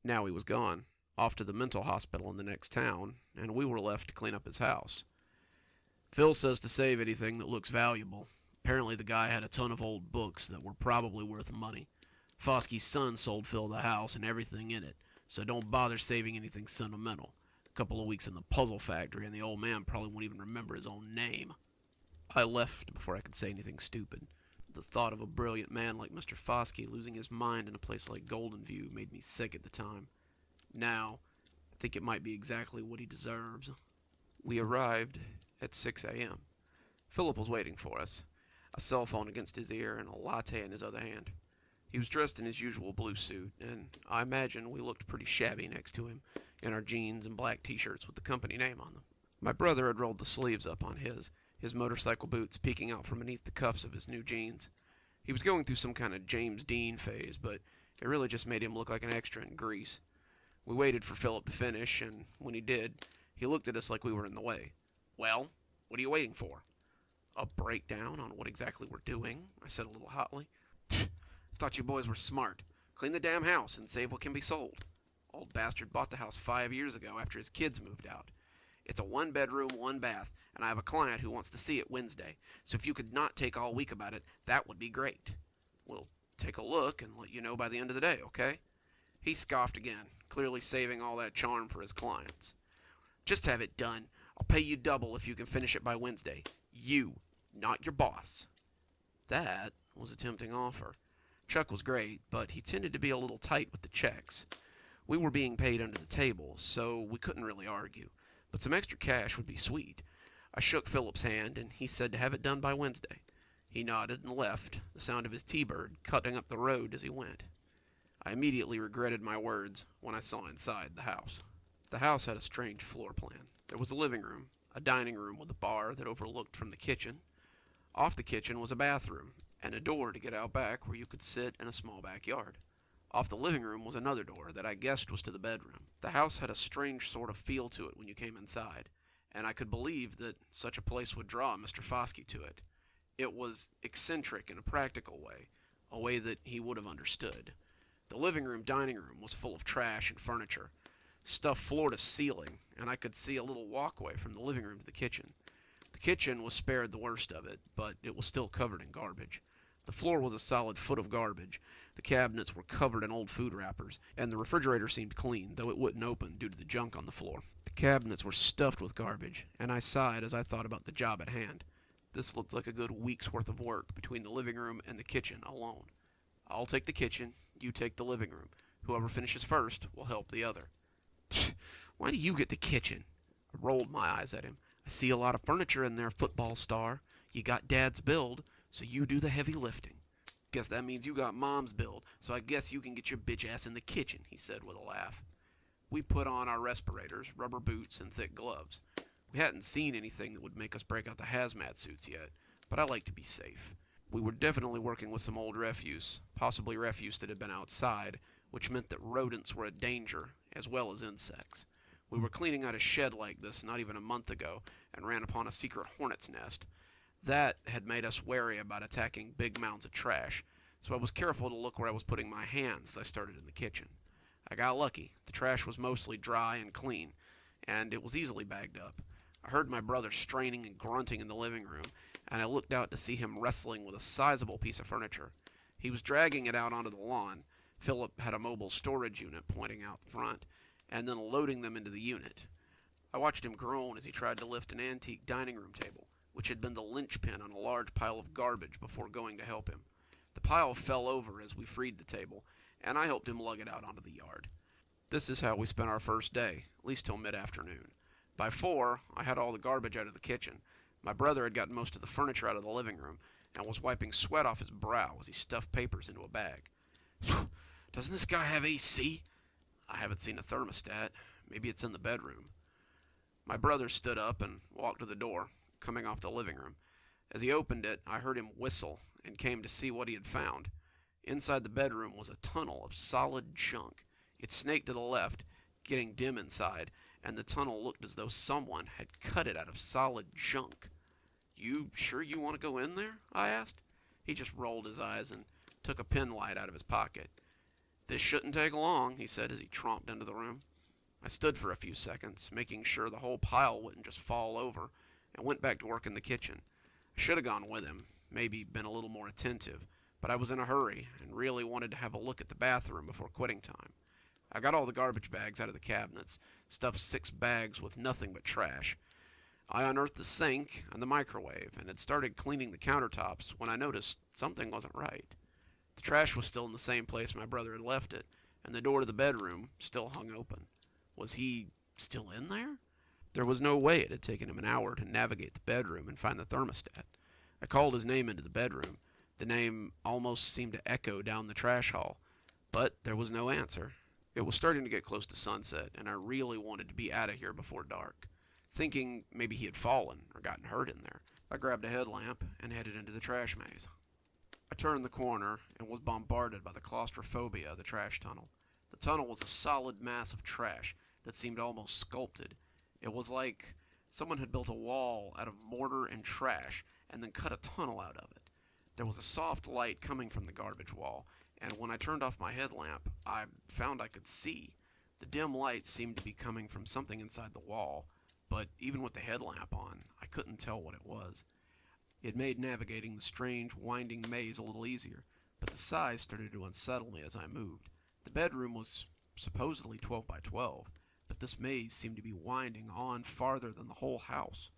Now he was gone, off to the mental hospital in the next town, and we were left to clean up his house. Phil says to save anything that looks valuable. Apparently the guy had a ton of old books that were probably worth money. Foskey's son sold Phil the house and everything in it, so don't bother saving anything sentimental. A couple of weeks in the puzzle factory and the old man probably won't even remember his own name. I left before I could say anything stupid. The thought of a brilliant man like Mr. Foskey losing his mind in a place like Golden View made me sick at the time. Now, I think it might be exactly what he deserves. We arrived at 6 a.m. Philip was waiting for us, a cell phone against his ear and a latte in his other hand. He was dressed in his usual blue suit, and I imagine we looked pretty shabby next to him, in our jeans and black t-shirts with the company name on them. My brother had rolled the sleeves up on his motorcycle boots peeking out from beneath the cuffs of his new jeans. He was going through some kind of James Dean phase, but it really just made him look like an extra in Grease. We waited for Philip to finish, and when he did, he looked at us like we were in the way. "Well, what are you waiting for?" "A breakdown on what exactly we're doing," I said a little hotly. "I thought you boys were smart. Clean the damn house and save what can be sold. Old bastard bought the house 5 years ago after his kids moved out. It's a 1-bedroom, 1-bath, and I have a client who wants to see it Wednesday, so if you could not take all week about it, that would be great. We'll take a look and let you know by the end of the day, okay?" He scoffed again, clearly saving all that charm for his clients. "Just have it done. I'll pay you double if you can finish it by Wednesday. You, not your boss." That was a tempting offer. Chuck was great, but he tended to be a little tight with the checks. We were being paid under the table, so we couldn't really argue, but some extra cash would be sweet. I shook Philip's hand, and he said to have it done by Wednesday. He nodded and left, the sound of his T-Bird cutting up the road as he went. I immediately regretted my words when I saw inside the house. The house had a strange floor plan. There was a living room, a dining room with a bar that overlooked from the kitchen. Off the kitchen was a bathroom, and a door to get out back where you could sit in a small backyard. Off the living room was another door that I guessed was to the bedroom. The house had a strange sort of feel to it when you came inside, and I could believe that such a place would draw Mr. Foskey to it. It was eccentric in a practical way, a way that he would have understood. The living room dining room was full of trash and furniture, stuffed floor to ceiling, and I could see a little walkway from the living room to the kitchen. The kitchen was spared the worst of it, but it was still covered in garbage. The floor was a solid foot of garbage, the cabinets were covered in old food wrappers, and the refrigerator seemed clean, though it wouldn't open due to the junk on the floor. The cabinets were stuffed with garbage, and I sighed as I thought about the job at hand. This looked like a good week's worth of work between the living room and the kitchen alone. "I'll take the kitchen, you take the living room. Whoever finishes first will help the other." "Why do you get the kitchen?" I rolled my eyes at him. "I see a lot of furniture in there, football star. You got Dad's build, so you do the heavy lifting." "Guess that means you got Mom's build, so I guess you can get your bitch ass in the kitchen," he said with a laugh. We put on our respirators, rubber boots, and thick gloves. We hadn't seen anything that would make us break out the hazmat suits yet, but I like to be safe. We were definitely working with some old refuse, possibly refuse that had been outside, which meant that rodents were a danger, as well as insects. We were cleaning out a shed like this not even a month ago, and ran upon a secret hornet's nest. That had made us wary about attacking big mounds of trash, so I was careful to look where I was putting my hands as I started in the kitchen. I got lucky. The trash was mostly dry and clean, and it was easily bagged up. I heard my brother straining and grunting in the living room, and I looked out to see him wrestling with a sizable piece of furniture. He was dragging it out onto the lawn. Philip had a mobile storage unit pointing out front, and then loading them into the unit. I watched him groan as he tried to lift an antique dining room table, which had been the linchpin on a large pile of garbage before going to help him. The pile fell over as we freed the table, and I helped him lug it out onto the yard. This is how we spent our first day, at least till mid-afternoon. By 4, I had all the garbage out of the kitchen. My brother had gotten most of the furniture out of the living room, and was wiping sweat off his brow as he stuffed papers into a bag. "Doesn't this guy have AC?" "I haven't seen a thermostat. Maybe it's in the bedroom." My brother stood up and walked to the door, coming off the living room. As he opened it, I heard him whistle, and came to see what he had found. Inside the bedroom was a tunnel of solid junk. It snaked to the left, getting dim inside, and the tunnel looked as though someone had cut it out of solid junk. "You sure you want to go in there?" I asked. He just rolled his eyes and took a pen light out of his pocket. "This shouldn't take long," he said as he tromped into the room. I stood for a few seconds, making sure the whole pile wouldn't just fall over, and went back to work in the kitchen. I should have gone with him, maybe been a little more attentive, but I was in a hurry and really wanted to have a look at the bathroom before quitting time. I got all the garbage bags out of the cabinets, stuffed 6 bags with nothing but trash. I unearthed the sink and the microwave and had started cleaning the countertops when I noticed something wasn't right. The trash was still in the same place my brother had left it, and the door to the bedroom still hung open. Was he still in there? There was no way it had taken him an hour to navigate the bedroom and find the thermostat. I called his name into the bedroom. The name almost seemed to echo down the trash hall, but there was no answer. It was starting to get close to sunset, and I really wanted to be out of here before dark. Thinking maybe he had fallen or gotten hurt in there, I grabbed a headlamp and headed into the trash maze. I turned the corner and was bombarded by the claustrophobia of the trash tunnel. The tunnel was a solid mass of trash that seemed almost sculpted. It was like someone had built a wall out of mortar and trash and then cut a tunnel out of it. There was a soft light coming from the garbage wall, and when I turned off my headlamp, I found I could see. The dim light seemed to be coming from something inside the wall, but even with the headlamp on, I couldn't tell what it was. It made navigating the strange, winding maze a little easier, but the size started to unsettle me as I moved. The bedroom was supposedly 12 by 12, but this maze seemed to be winding on farther than the whole house.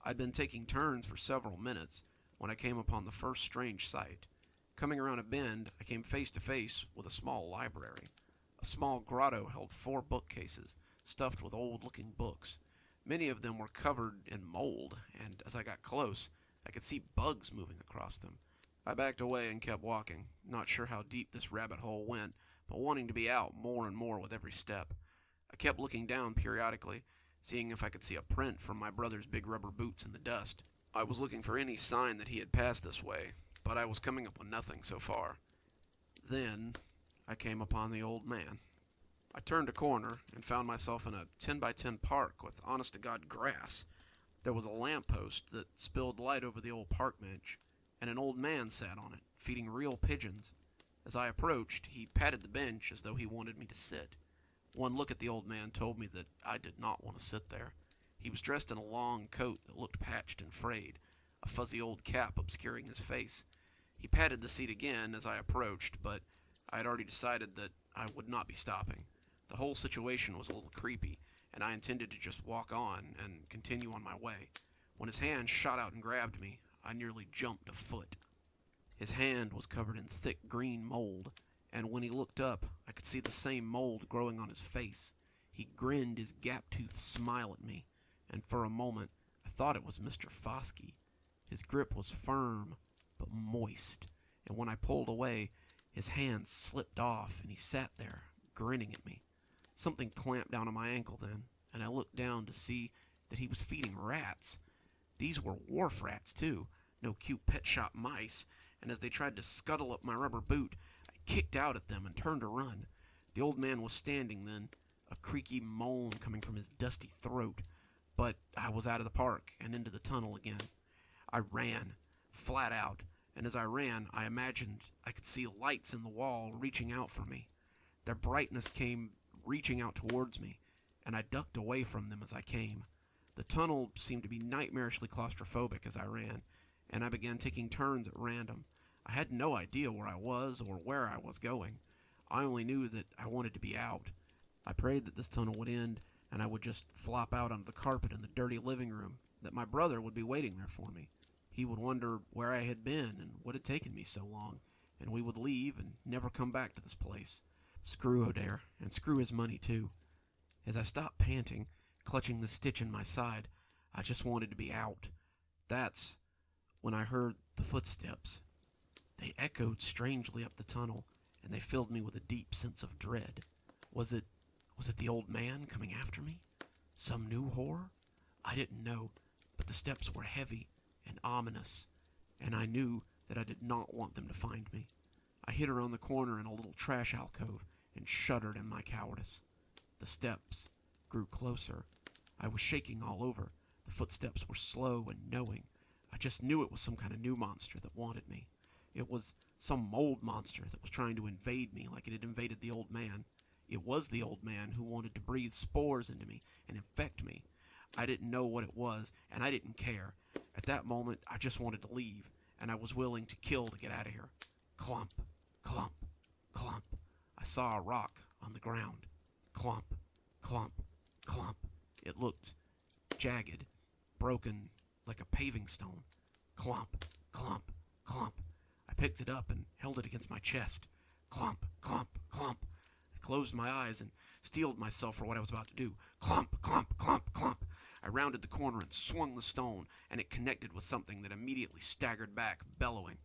I'd been taking turns for several minutes when I came upon the first strange sight. Coming around a bend, I came face to face with a small library. A small grotto held 4 bookcases, stuffed with old-looking books. Many of them were covered in mold, and as I got close, I could see bugs moving across them. I backed away and kept walking, not sure how deep this rabbit hole went, but wanting to be out more and more with every step. I kept looking down periodically, seeing if I could see a print from my brother's big rubber boots in the dust. I was looking for any sign that he had passed this way, but I was coming up with nothing so far. Then I came upon the old man. I turned a corner and found myself in a 10 by 10 park with honest-to-God grass. There was a lamppost that spilled light over the old park bench, and an old man sat on it, feeding real pigeons. As I approached, he patted the bench as though he wanted me to sit. One look at the old man told me that I did not want to sit there. He was dressed in a long coat that looked patched and frayed, a fuzzy old cap obscuring his face. He patted the seat again as I approached, but I had already decided that I would not be stopping. The whole situation was a little creepy, and I intended to just walk on and continue on my way. When his hand shot out and grabbed me, I nearly jumped a foot. His hand was covered in thick green mold, and when he looked up, I could see the same mold growing on his face. He grinned his gap-toothed smile at me, and for a moment I thought it was Mr. Foskey. His grip was firm, but moist, and when I pulled away, his hand slipped off, and he sat there, grinning at me. Something clamped down on my ankle then, and I looked down to see that he was feeding rats. These were wharf rats, too, no cute pet shop mice, and as they tried to scuttle up my rubber boot, I kicked out at them and turned to run. The old man was standing then, a creaky moan coming from his dusty throat, but I was out of the park and into the tunnel again. I ran, flat out, and as I ran, I imagined I could see lights in the wall reaching out for me. Their brightness came reaching out towards me, and I ducked away from them as I came. The tunnel seemed to be nightmarishly claustrophobic as I ran, and I began taking turns at random. I had no idea where I was or where I was going. I only knew that I wanted to be out. I prayed that this tunnel would end, and I would just flop out onto the carpet in the dirty living room, that my brother would be waiting there for me. He would wonder where I had been and what had taken me so long, and we would leave and never come back to this place. Screw O'Dare, and screw his money too. As I stopped panting, clutching the stitch in my side, I just wanted to be out. That's when I heard the footsteps. They echoed strangely up the tunnel, and they filled me with a deep sense of dread. Was it the old man coming after me? Some new horror? I didn't know, but the steps were heavy and ominous, and I knew that I did not want them to find me. I hid around the corner in a little trash alcove and shuddered in my cowardice. The steps grew closer. I was shaking all over. The footsteps were slow and knowing. I just knew it was some kind of new monster that wanted me. It was some mold monster that was trying to invade me like it had invaded the old man. It was the old man who wanted to breathe spores into me and infect me. I didn't know what it was, and I didn't care. At that moment, I just wanted to leave, and I was willing to kill to get out of here. Clump, clump, clump. I saw a rock on the ground. Clump, clump, clump. It looked jagged, broken like a paving stone. Clump, clump, clump. I picked it up and held it against my chest. Clump, clump, clump. I closed my eyes and steeled myself for what I was about to do. Clump, clump, clump, clump. I rounded the corner and swung the stone, and it connected with something that immediately staggered back, bellowing.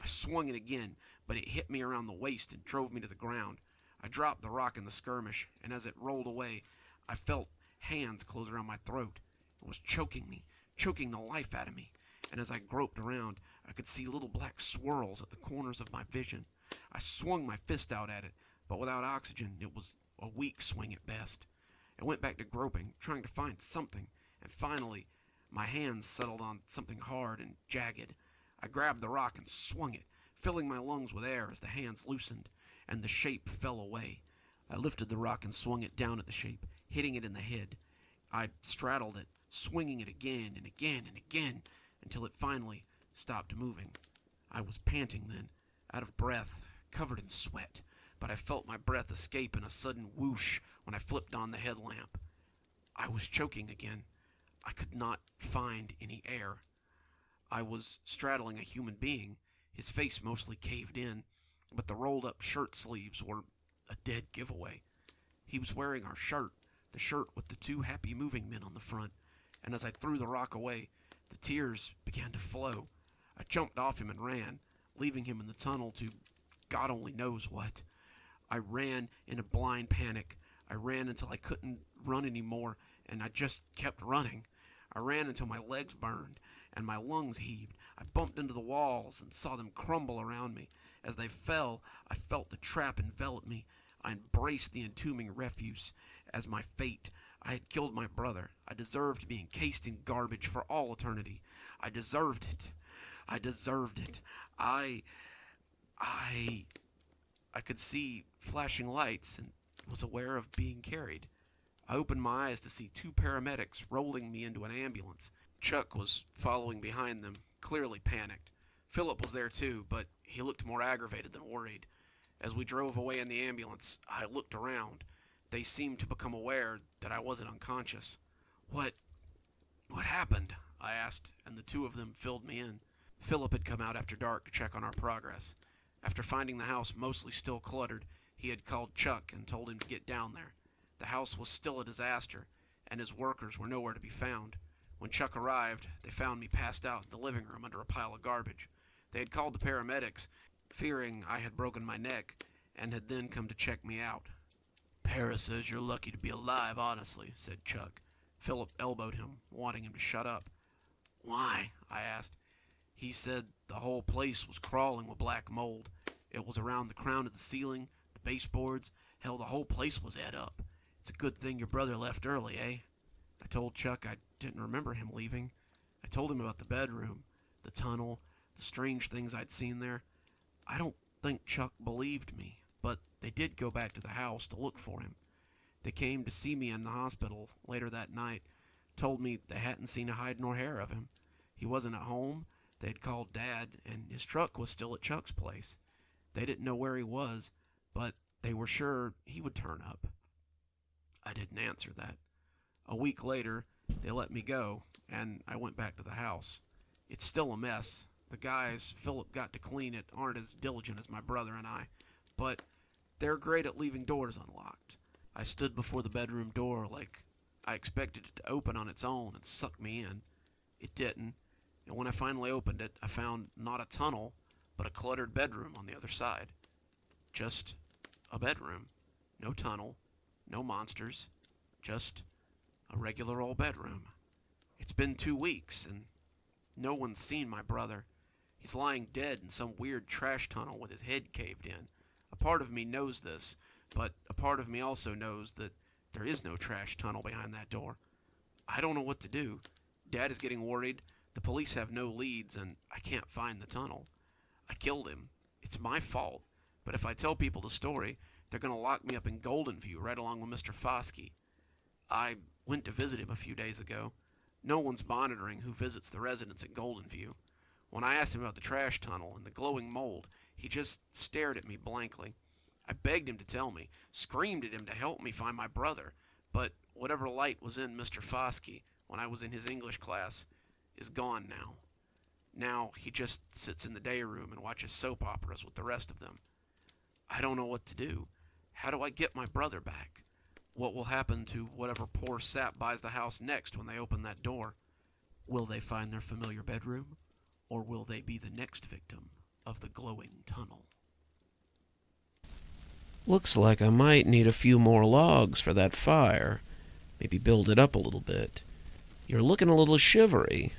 I swung it again, but it hit me around the waist and drove me to the ground. I dropped the rock in the skirmish, and as it rolled away, I felt hands close around my throat. It was choking me, choking the life out of me, and as I groped around, I could see little black swirls at the corners of my vision. I swung my fist out at it, but without oxygen, it was a weak swing at best. I went back to groping, trying to find something, and finally, my hands settled on something hard and jagged. I grabbed the rock and swung it, filling my lungs with air as the hands loosened, and the shape fell away. I lifted the rock and swung it down at the shape, hitting it in the head. I straddled it, swinging it again and again and again, until it finally stopped moving. I was panting then, out of breath, covered in sweat, but I felt my breath escape in a sudden whoosh when I flipped on the headlamp. I was choking again. I could not find any air. I was straddling a human being, his face mostly caved in, but the rolled-up shirt sleeves were a dead giveaway. He was wearing our shirt, the shirt with the two happy moving men on the front, and as I threw the rock away, the tears began to flow. I jumped off him and ran, leaving him in the tunnel to God only knows what. I ran in a blind panic. I ran until I couldn't run anymore, and I just kept running. I ran until my legs burned and my lungs heaved. I bumped into the walls and saw them crumble around me. As they fell, I felt the trap envelop me. I embraced the entombing refuse as my fate. I had killed my brother. I deserved to be encased in garbage for all eternity. I deserved it. I deserved it. I could see flashing lights and was aware of being carried. I opened my eyes to see two paramedics rolling me into an ambulance. Chuck was following behind them, clearly panicked. Philip was there too, but he looked more aggravated than worried. As we drove away in the ambulance, I looked around. They seemed to become aware that I wasn't unconscious. What happened? I asked, and the two of them filled me in. Philip had come out after dark to check on our progress. After finding the house mostly still cluttered, he had called Chuck and told him to get down there. The house was still a disaster, and his workers were nowhere to be found. When Chuck arrived, they found me passed out in the living room under a pile of garbage. They had called the paramedics, fearing I had broken my neck, and had then come to check me out. "Para says you're lucky to be alive, honestly," said Chuck. Philip elbowed him, wanting him to shut up. "Why?" I asked. He said the whole place was crawling with black mold. It was around the crown of the ceiling, the baseboards. Hell, the whole place was ate up. It's a good thing your brother left early, eh? I told Chuck I didn't remember him leaving. I told him about the bedroom, the tunnel, the strange things I'd seen there. I don't think Chuck believed me, but they did go back to the house to look for him. They came to see me in the hospital later that night, told me they hadn't seen a hide nor hair of him. He wasn't at home. They had called Dad, and his truck was still at Chuck's place. They didn't know where he was, but they were sure he would turn up. I didn't answer that. A week later, they let me go, and I went back to the house. It's still a mess. The guys Philip got to clean it aren't as diligent as my brother and I, but they're great at leaving doors unlocked. I stood before the bedroom door like I expected it to open on its own and suck me in. It didn't, and when I finally opened it, I found not a tunnel, but a cluttered bedroom on the other side. Just a bedroom. No tunnel. No monsters. Just a regular old bedroom. It's been 2 weeks, and no one's seen my brother. He's lying dead in some weird trash tunnel with his head caved in. A part of me knows this, but a part of me also knows that there is no trash tunnel behind that door. I don't know what to do. Dad is getting worried. The police have no leads, and I can't find the tunnel. I killed him. It's my fault. But if I tell people the story, they're going to lock me up in Goldenview right along with Mr. Foskey. I went to visit him a few days ago. No one's monitoring who visits the residence at Goldenview. When I asked him about the trash tunnel and the glowing mold, he just stared at me blankly. I begged him to tell me, screamed at him to help me find my brother, but whatever light was in Mr. Foskey when I was in his English class is gone now. Now he just sits in the day room and watches soap operas with the rest of them. I don't know what to do. How do I get my brother back? What will happen to whatever poor sap buys the house next when they open that door? Will they find their familiar bedroom? Or will they be the next victim of the glowing tunnel? Looks like I might need a few more logs for that fire. Maybe build it up a little bit. You're looking a little shivery.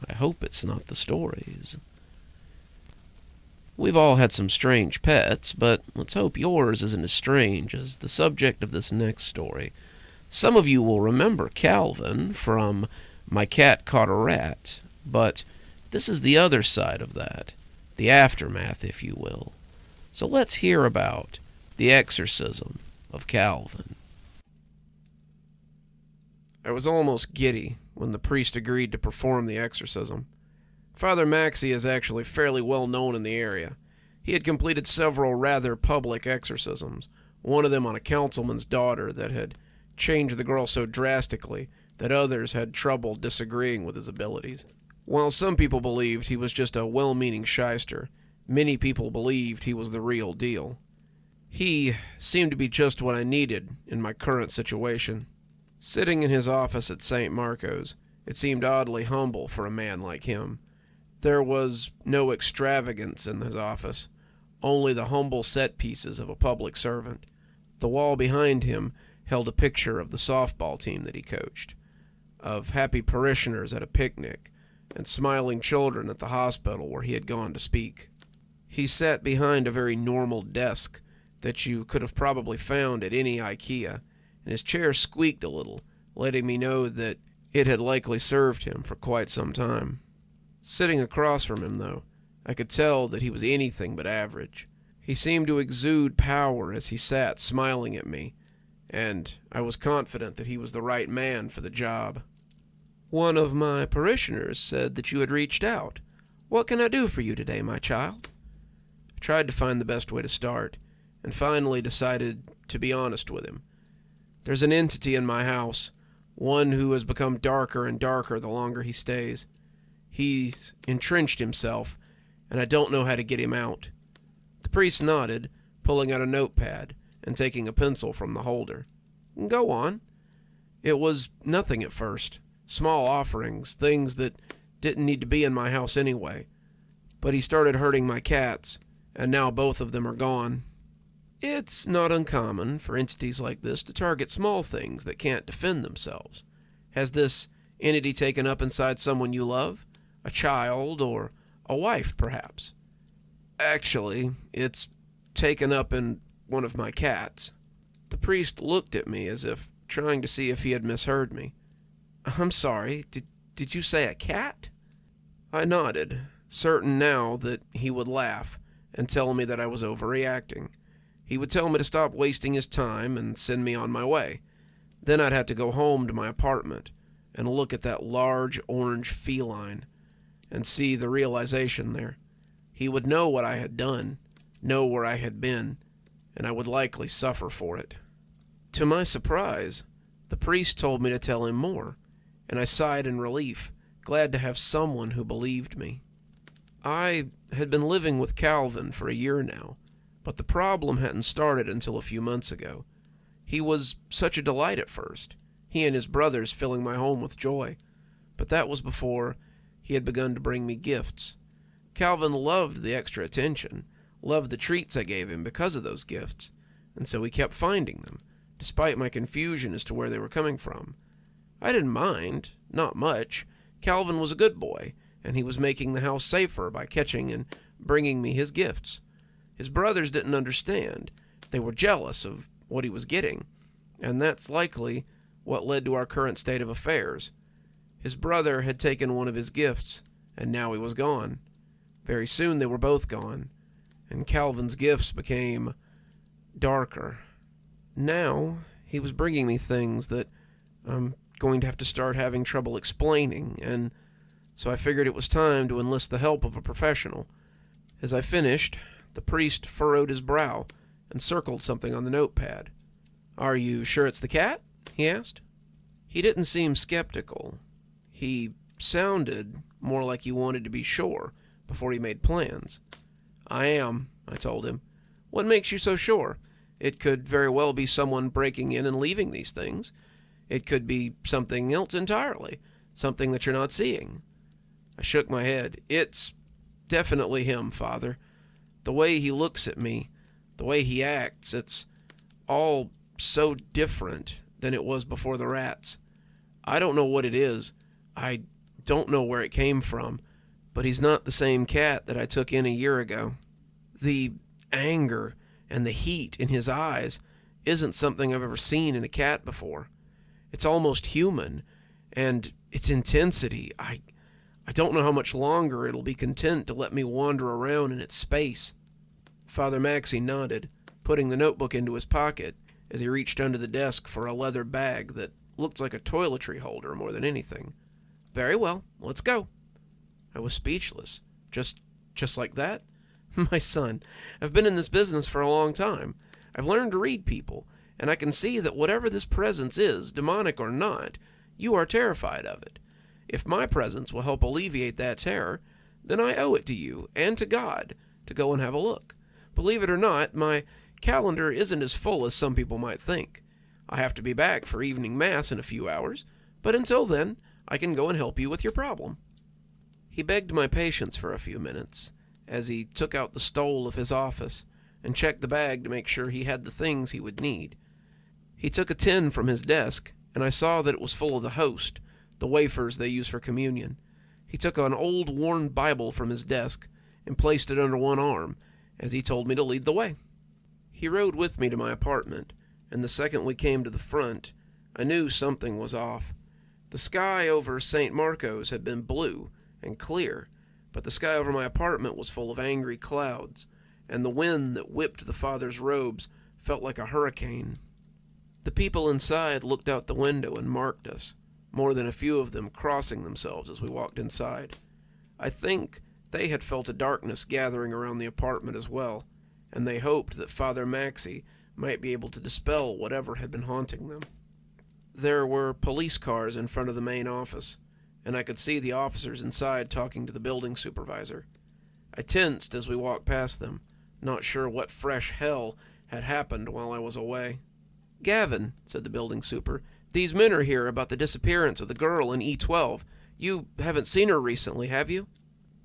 I hope it's not the stories. We've all had some strange pets, but let's hope yours isn't as strange as the subject of this next story. Some of you will remember Calvin from My Cat Caught a Rat, but this is the other side of that, the aftermath, if you will. So let's hear about the exorcism of Calvin. I was almost giddy when the priest agreed to perform the exorcism. Father Maxey is actually fairly well known in the area. He had completed several rather public exorcisms, one of them on a councilman's daughter that had changed the girl so drastically that others had trouble disagreeing with his abilities. While some people believed he was just a well-meaning shyster, many people believed he was the real deal. He seemed to be just what I needed in my current situation. Sitting in his office at St. Marco's, it seemed oddly humble for a man like him. There was no extravagance in his office, only the humble set pieces of a public servant. The wall behind him held a picture of the softball team that he coached, of happy parishioners at a picnic, and smiling children at the hospital where he had gone to speak. He sat behind a very normal desk that you could have probably found at any IKEA, and his chair squeaked a little, letting me know that it had likely served him for quite some time. Sitting across from him, though, I could tell that he was anything but average. He seemed to exude power as he sat smiling at me, and I was confident that he was the right man for the job. "One of my parishioners said that you had reached out. What can I do for you today, my child?" I tried to find the best way to start, and finally decided to be honest with him. There's an entity in my house, one who has become darker and darker the longer he stays. He's entrenched himself, and I don't know how to get him out. The priest nodded, pulling out a notepad and taking a pencil from the holder. "Go on." It was nothing at first. Small offerings, things that didn't need to be in my house anyway. But he started hurting my cats, and now both of them are gone. It's not uncommon for entities like this to target small things that can't defend themselves. Has this entity taken up inside someone you love? A child or a wife, perhaps? Actually, it's taken up in one of my cats. The priest looked at me as if trying to see if he had misheard me. "I'm sorry, did you say a cat?" I nodded, certain now that he would laugh and tell me that I was overreacting. He would tell me to stop wasting his time and send me on my way. Then I'd have to go home to my apartment and look at that large orange feline and see the realization there. He would know what I had done, know where I had been, and I would likely suffer for it. To my surprise, the priest told me to tell him more, and I sighed in relief, glad to have someone who believed me. I had been living with Calvin for a year now, but the problem hadn't started until a few months ago. He was such a delight at first, he and his brothers filling my home with joy, but that was before he had begun to bring me gifts. Calvin loved the extra attention, loved the treats I gave him because of those gifts, and so he kept finding them, despite my confusion as to where they were coming from. I didn't mind, not much. Calvin was a good boy, and he was making the house safer by catching and bringing me his gifts. His brothers didn't understand. They were jealous of what he was getting, and that's likely what led to our current state of affairs. His brother had taken one of his gifts, and now he was gone. Very soon they were both gone, and Calvin's gifts became darker. Now he was bringing me things that I'm going to have to start having trouble explaining, and so I figured it was time to enlist the help of a professional. As I finished, the priest furrowed his brow and circled something on the notepad. "Are you sure it's the cat?" he asked. He didn't seem skeptical. He sounded more like he wanted to be sure before he made plans. "I am," I told him. "What makes you so sure? It could very well be someone breaking in and leaving these things. It could be something else entirely, something that you're not seeing." I shook my head. "It's definitely him, Father. The way he looks at me, the way he acts, it's all so different than it was before the rats. I don't know what it is. I don't know where it came from, but he's not the same cat that I took in a year ago. The anger and the heat in his eyes isn't something I've ever seen in a cat before. It's almost human, and its intensity, I don't know how much longer it'll be content to let me wander around in its space." Father Maxey nodded, putting the notebook into his pocket as he reached under the desk for a leather bag that looked like a toiletry holder more than anything. "Very well, let's go." I was speechless. Just like that? "My son, I've been in this business for a long time. I've learned to read people, and I can see that whatever this presence is, demonic or not, you are terrified of it. If my presence will help alleviate that terror, then I owe it to you and to God to go and have a look. Believe it or not, my calendar isn't as full as some people might think. I have to be back for evening mass in a few hours, but until then, I can go and help you with your problem." He begged my patience for a few minutes, as he took out the stole of his office and checked the bag to make sure he had the things he would need. He took a tin from his desk, and I saw that it was full of the host, the wafers they use for communion. He took an old worn Bible from his desk and placed it under one arm, as he told me to lead the way. He rode with me to my apartment, and the second we came to the front, I knew something was off. The sky over St. Marco's had been blue and clear, but the sky over my apartment was full of angry clouds, and the wind that whipped the father's robes felt like a hurricane. The people inside looked out the window and marked us, more than a few of them crossing themselves as we walked inside. I think they had felt a darkness gathering around the apartment as well, and they hoped that Father Maxey might be able to dispel whatever had been haunting them. There were police cars in front of the main office, and I could see the officers inside talking to the building supervisor. I tensed as we walked past them, not sure what fresh hell had happened while I was away. "Gavin," said the building super, "these men are here about the disappearance of the girl in E12. You haven't seen her recently, have you?"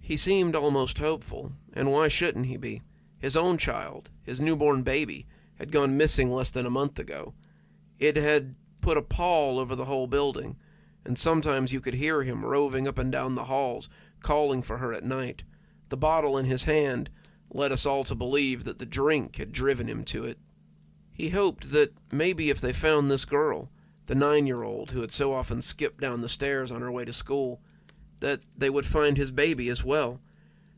He seemed almost hopeful, and why shouldn't he be? His own child, his newborn baby, had gone missing less than a month ago. It had put a pall over the whole building, and sometimes you could hear him roving up and down the halls, calling for her at night. The bottle in his hand led us all to believe that the drink had driven him to it. He hoped that maybe if they found this girl, the 9-year-old who had so often skipped down the stairs on her way to school, that they would find his baby as well.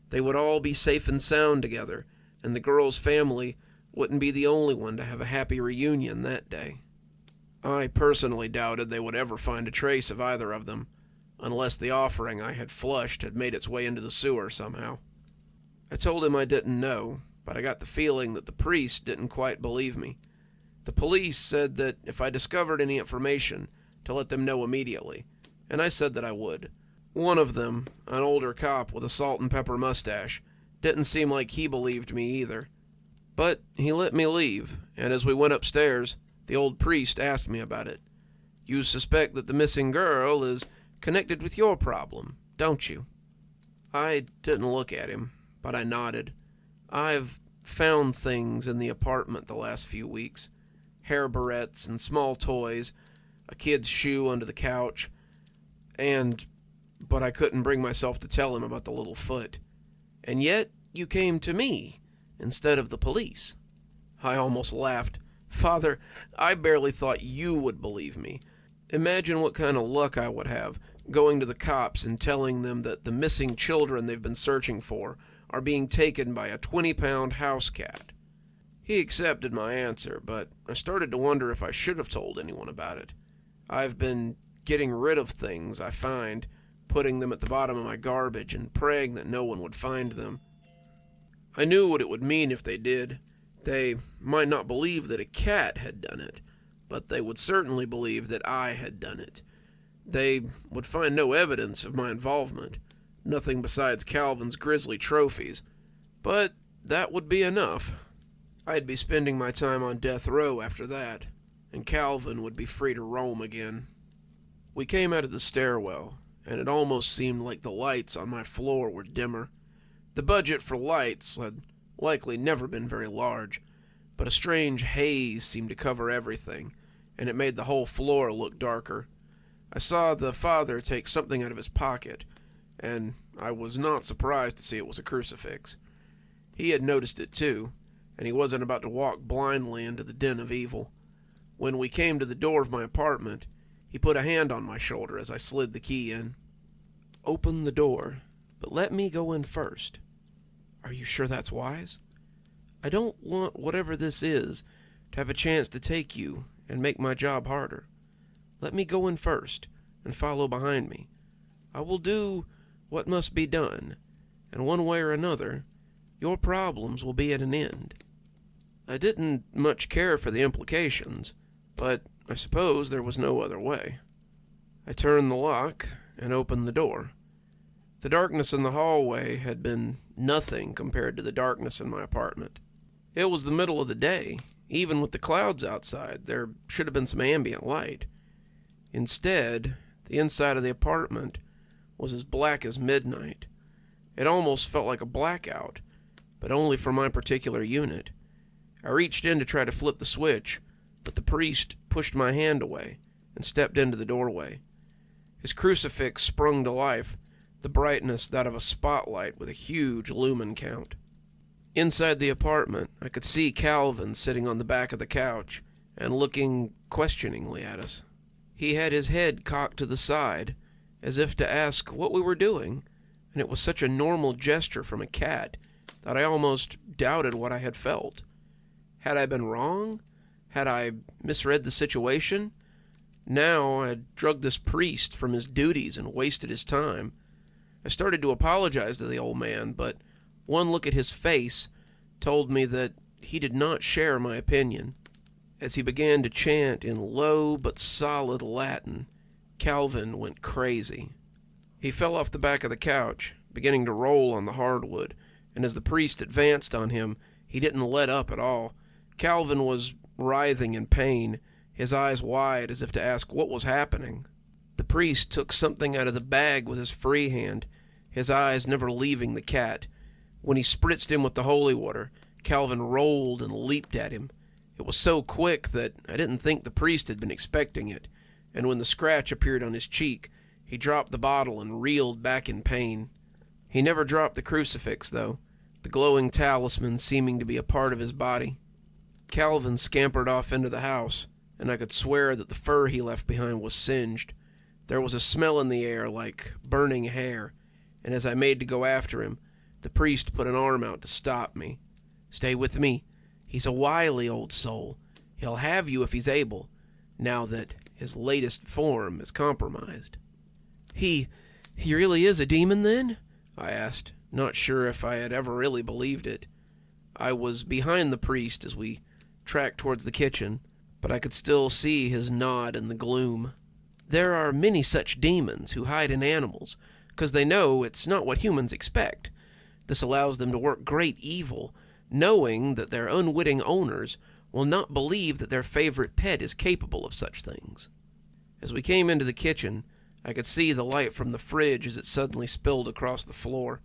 They would all be safe and sound together, and the girl's family wouldn't be the only one to have a happy reunion that day. I personally doubted they would ever find a trace of either of them, unless the offering I had flushed had made its way into the sewer somehow. I told him I didn't know, but I got the feeling that the priest didn't quite believe me. The police said that if I discovered any information, to let them know immediately, and I said that I would. One of them, an older cop with a salt and pepper mustache, didn't seem like he believed me either. But he let me leave, and as we went upstairs, the old priest asked me about it. "You suspect that the missing girl is connected with your problem, don't you?" I didn't look at him, but I nodded. "I've found things in the apartment the last few weeks. Hair barrettes and small toys, a kid's shoe under the couch, and but I couldn't bring myself to tell him about the little foot. And yet, you came to me instead of the police. I almost laughed. Father, I barely thought you would believe me. Imagine what kind of luck I would have, going to the cops and telling them that the missing children they've been searching for are being taken by a 20-pound house cat. He accepted my answer, but I started to wonder if I should have told anyone about it. I've been getting rid of things I find, putting them at the bottom of my garbage and praying that no one would find them. I knew what it would mean if they did. They might not believe that a cat had done it, but they would certainly believe that I had done it. They would find no evidence of my involvement, nothing besides Calvin's grisly trophies, but that would be enough. I'd be spending my time on death row after that, and Calvin would be free to roam again. We came out of the stairwell, and it almost seemed like the lights on my floor were dimmer. The budget for lights had likely never been very large, but a strange haze seemed to cover everything, and it made the whole floor look darker. I saw the father take something out of his pocket, and I was not surprised to see it was a crucifix. He had noticed it too, and he wasn't about to walk blindly into the den of evil. When we came to the door of my apartment, he put a hand on my shoulder as I slid the key in. "Open the door, but let me go in first." "Are you sure that's wise?" "I don't want whatever this is to have a chance to take you and make my job harder. Let me go in first and follow behind me. I will do what must be done, and one way or another, your problems will be at an end." I didn't much care for the implications, but I suppose there was no other way. I turned the lock and opened the door. The darkness in the hallway had been nothing compared to the darkness in my apartment. It was the middle of the day. Even with the clouds outside, there should have been some ambient light. Instead, the inside of the apartment was as black as midnight. It almost felt like a blackout, but only for my particular unit. I reached in to try to flip the switch, but the priest pushed my hand away and stepped into the doorway. His crucifix sprung to life, the brightness that of a spotlight with a huge lumen count. Inside the apartment, I could see Calvin sitting on the back of the couch and looking questioningly at us. He had his head cocked to the side, as if to ask what we were doing, and it was such a normal gesture from a cat that I almost doubted what I had felt. Had I been wrong? Had I misread the situation? Now I had drugged this priest from his duties and wasted his time. I started to apologize to the old man, but one look at his face told me that he did not share my opinion. As he began to chant in low but solid Latin, Calvin went crazy. He fell off the back of the couch, beginning to roll on the hardwood, and as the priest advanced on him, he didn't let up at all. Calvin was writhing in pain, his eyes wide as if to ask what was happening. The priest took something out of the bag with his free hand, his eyes never leaving the cat. When he spritzed him with the holy water, Calvin rolled and leaped at him. It was so quick that I didn't think the priest had been expecting it, and when the scratch appeared on his cheek, he dropped the bottle and reeled back in pain. He never dropped the crucifix, though, the glowing talisman seeming to be a part of his body. Calvin scampered off into the house, and I could swear that the fur he left behind was singed. There was a smell in the air like burning hair, and as I made to go after him, the priest put an arm out to stop me. "Stay with me. He's a wily old soul. He'll have you if he's able, now that his latest form is compromised." He really is a demon, then?" I asked, not sure if I had ever really believed it. I was behind the priest as we tracked towards the kitchen, but I could still see his nod in the gloom. "There are many such demons who hide in animals, because they know it's not what humans expect. This allows them to work great evil, knowing that their unwitting owners will not believe that their favorite pet is capable of such things." As we came into the kitchen, I could see the light from the fridge as it suddenly spilled across the floor.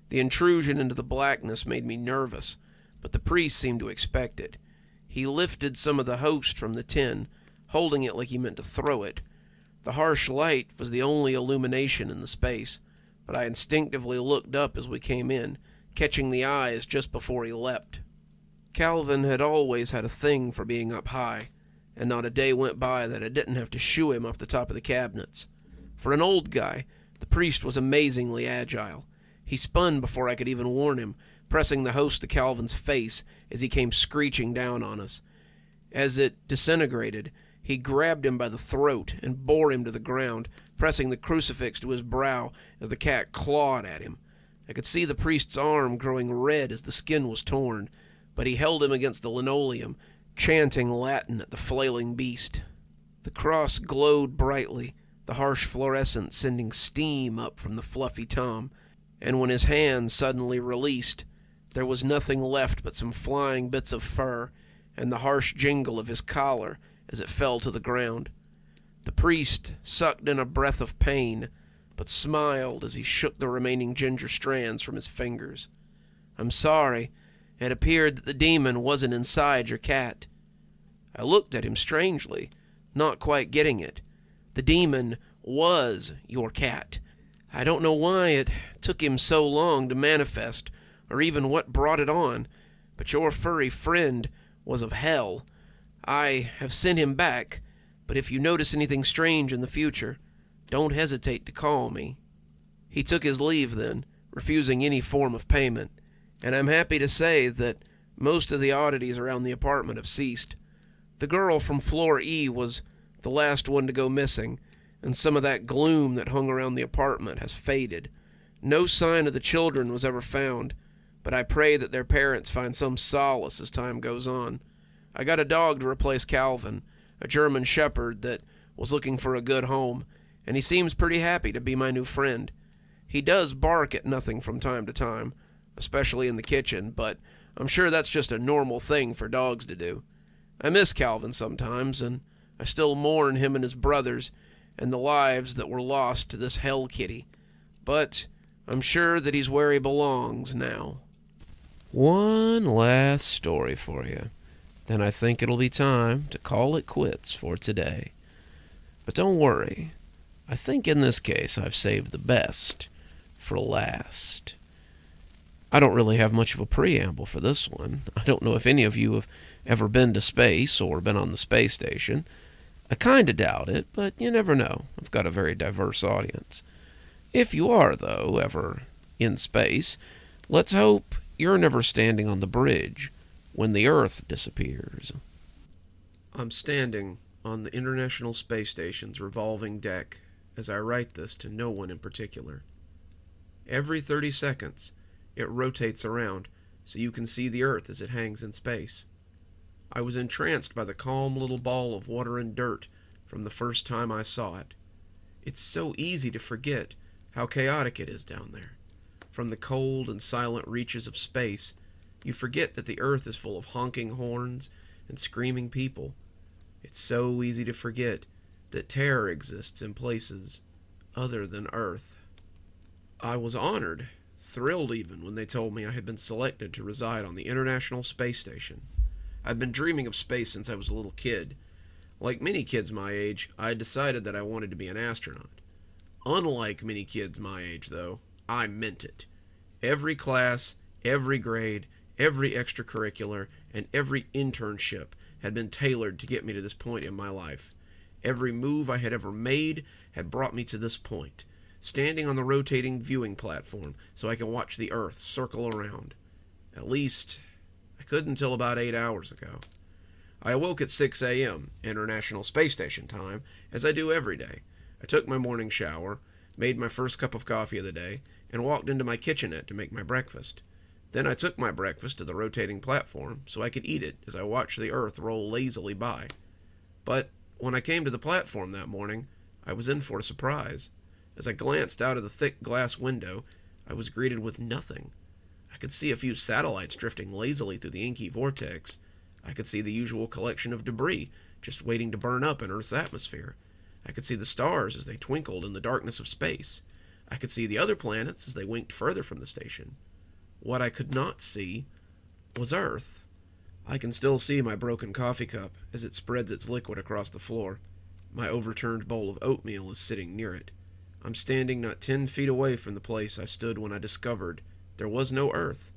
The intrusion into the blackness made me nervous, but the priest seemed to expect it. He lifted some of the host from the tin, holding it like he meant to throw it. The harsh light was the only illumination in the space, but I instinctively looked up as we came in, catching the eyes just before he leapt. Calvin had always had a thing for being up high, and not a day went by that I didn't have to shoo him off the top of the cabinets. For an old guy, the priest was amazingly agile. He spun before I could even warn him, pressing the host to Calvin's face as he came screeching down on us. As it disintegrated, he grabbed him by the throat and bore him to the ground, pressing the crucifix to his brow as the cat clawed at him. I could see the priest's arm growing red as the skin was torn, but he held him against the linoleum, chanting Latin at the flailing beast. The cross glowed brightly, the harsh fluorescence sending steam up from the fluffy tom, and when his hand suddenly released, there was nothing left but some flying bits of fur and the harsh jingle of his collar as it fell to the ground. The priest sucked in a breath of pain, but smiled as he shook the remaining ginger strands from his fingers. "I'm sorry. It appeared that the demon wasn't inside your cat." I looked at him strangely, not quite getting it. The demon was your cat. I don't know why it took him so long to manifest, or even what brought it on, but your furry friend was of hell. I have sent him back, but if you notice anything strange in the future, don't hesitate to call me. He took his leave then, refusing any form of payment, and I'm happy to say that most of the oddities around the apartment have ceased. The girl from floor E was the last one to go missing, and some of that gloom that hung around the apartment has faded. No sign of the children was ever found, but I pray that their parents find some solace as time goes on. I got a dog to replace Calvin, a German shepherd that was looking for a good home, and he seems pretty happy to be my new friend. He does bark at nothing from time to time, especially in the kitchen, but I'm sure that's just a normal thing for dogs to do. I miss Calvin sometimes, and I still mourn him and his brothers and the lives that were lost to this hell kitty, but I'm sure that he's where he belongs now. One last story for you. Then I think it'll be time to call it quits for today. But don't worry, I think in this case I've saved the best for last. I don't really have much of a preamble for this one. I don't know if any of you have ever been to space or been on the space station. I kinda doubt it, but you never know. I've got a very diverse audience. If you are, though, ever in space, let's hope you're never standing on the bridge when the Earth disappears. I'm standing on the International Space Station's revolving deck as I write this to no one in particular. Every 30 seconds, it rotates around so you can see the Earth as it hangs in space. I was entranced by the calm little ball of water and dirt from the first time I saw it. It's so easy to forget how chaotic it is down there. From the cold and silent reaches of space, you forget that the Earth is full of honking horns and screaming people. It's so easy to forget that terror exists in places other than Earth. I was honored, thrilled even, when they told me I had been selected to reside on the International Space Station. I'd been dreaming of space since I was a little kid. Like many kids my age, I had decided that I wanted to be an astronaut. Unlike many kids my age, though, I meant it. Every class, every grade, every extracurricular, and every internship had been tailored to get me to this point in my life. Every move I had ever made had brought me to this point, standing on the rotating viewing platform so I can watch the Earth circle around. At least, I could until about 8 hours ago. I awoke at 6 a.m., International Space Station time, as I do every day. I took my morning shower, made my first cup of coffee of the day, and walked into my kitchenette to make my breakfast. Then I took my breakfast to the rotating platform so I could eat it as I watched the Earth roll lazily by. But when I came to the platform that morning, I was in for a surprise. As I glanced out of the thick glass window, I was greeted with nothing. I could see a few satellites drifting lazily through the inky vortex. I could see the usual collection of debris just waiting to burn up in Earth's atmosphere. I could see the stars as they twinkled in the darkness of space. I could see the other planets as they winked further from the station. What I could not see was Earth. I can still see my broken coffee cup as it spreads its liquid across the floor. My overturned bowl of oatmeal is sitting near it. I'm standing not 10 feet away from the place I stood when I discovered there was no Earth.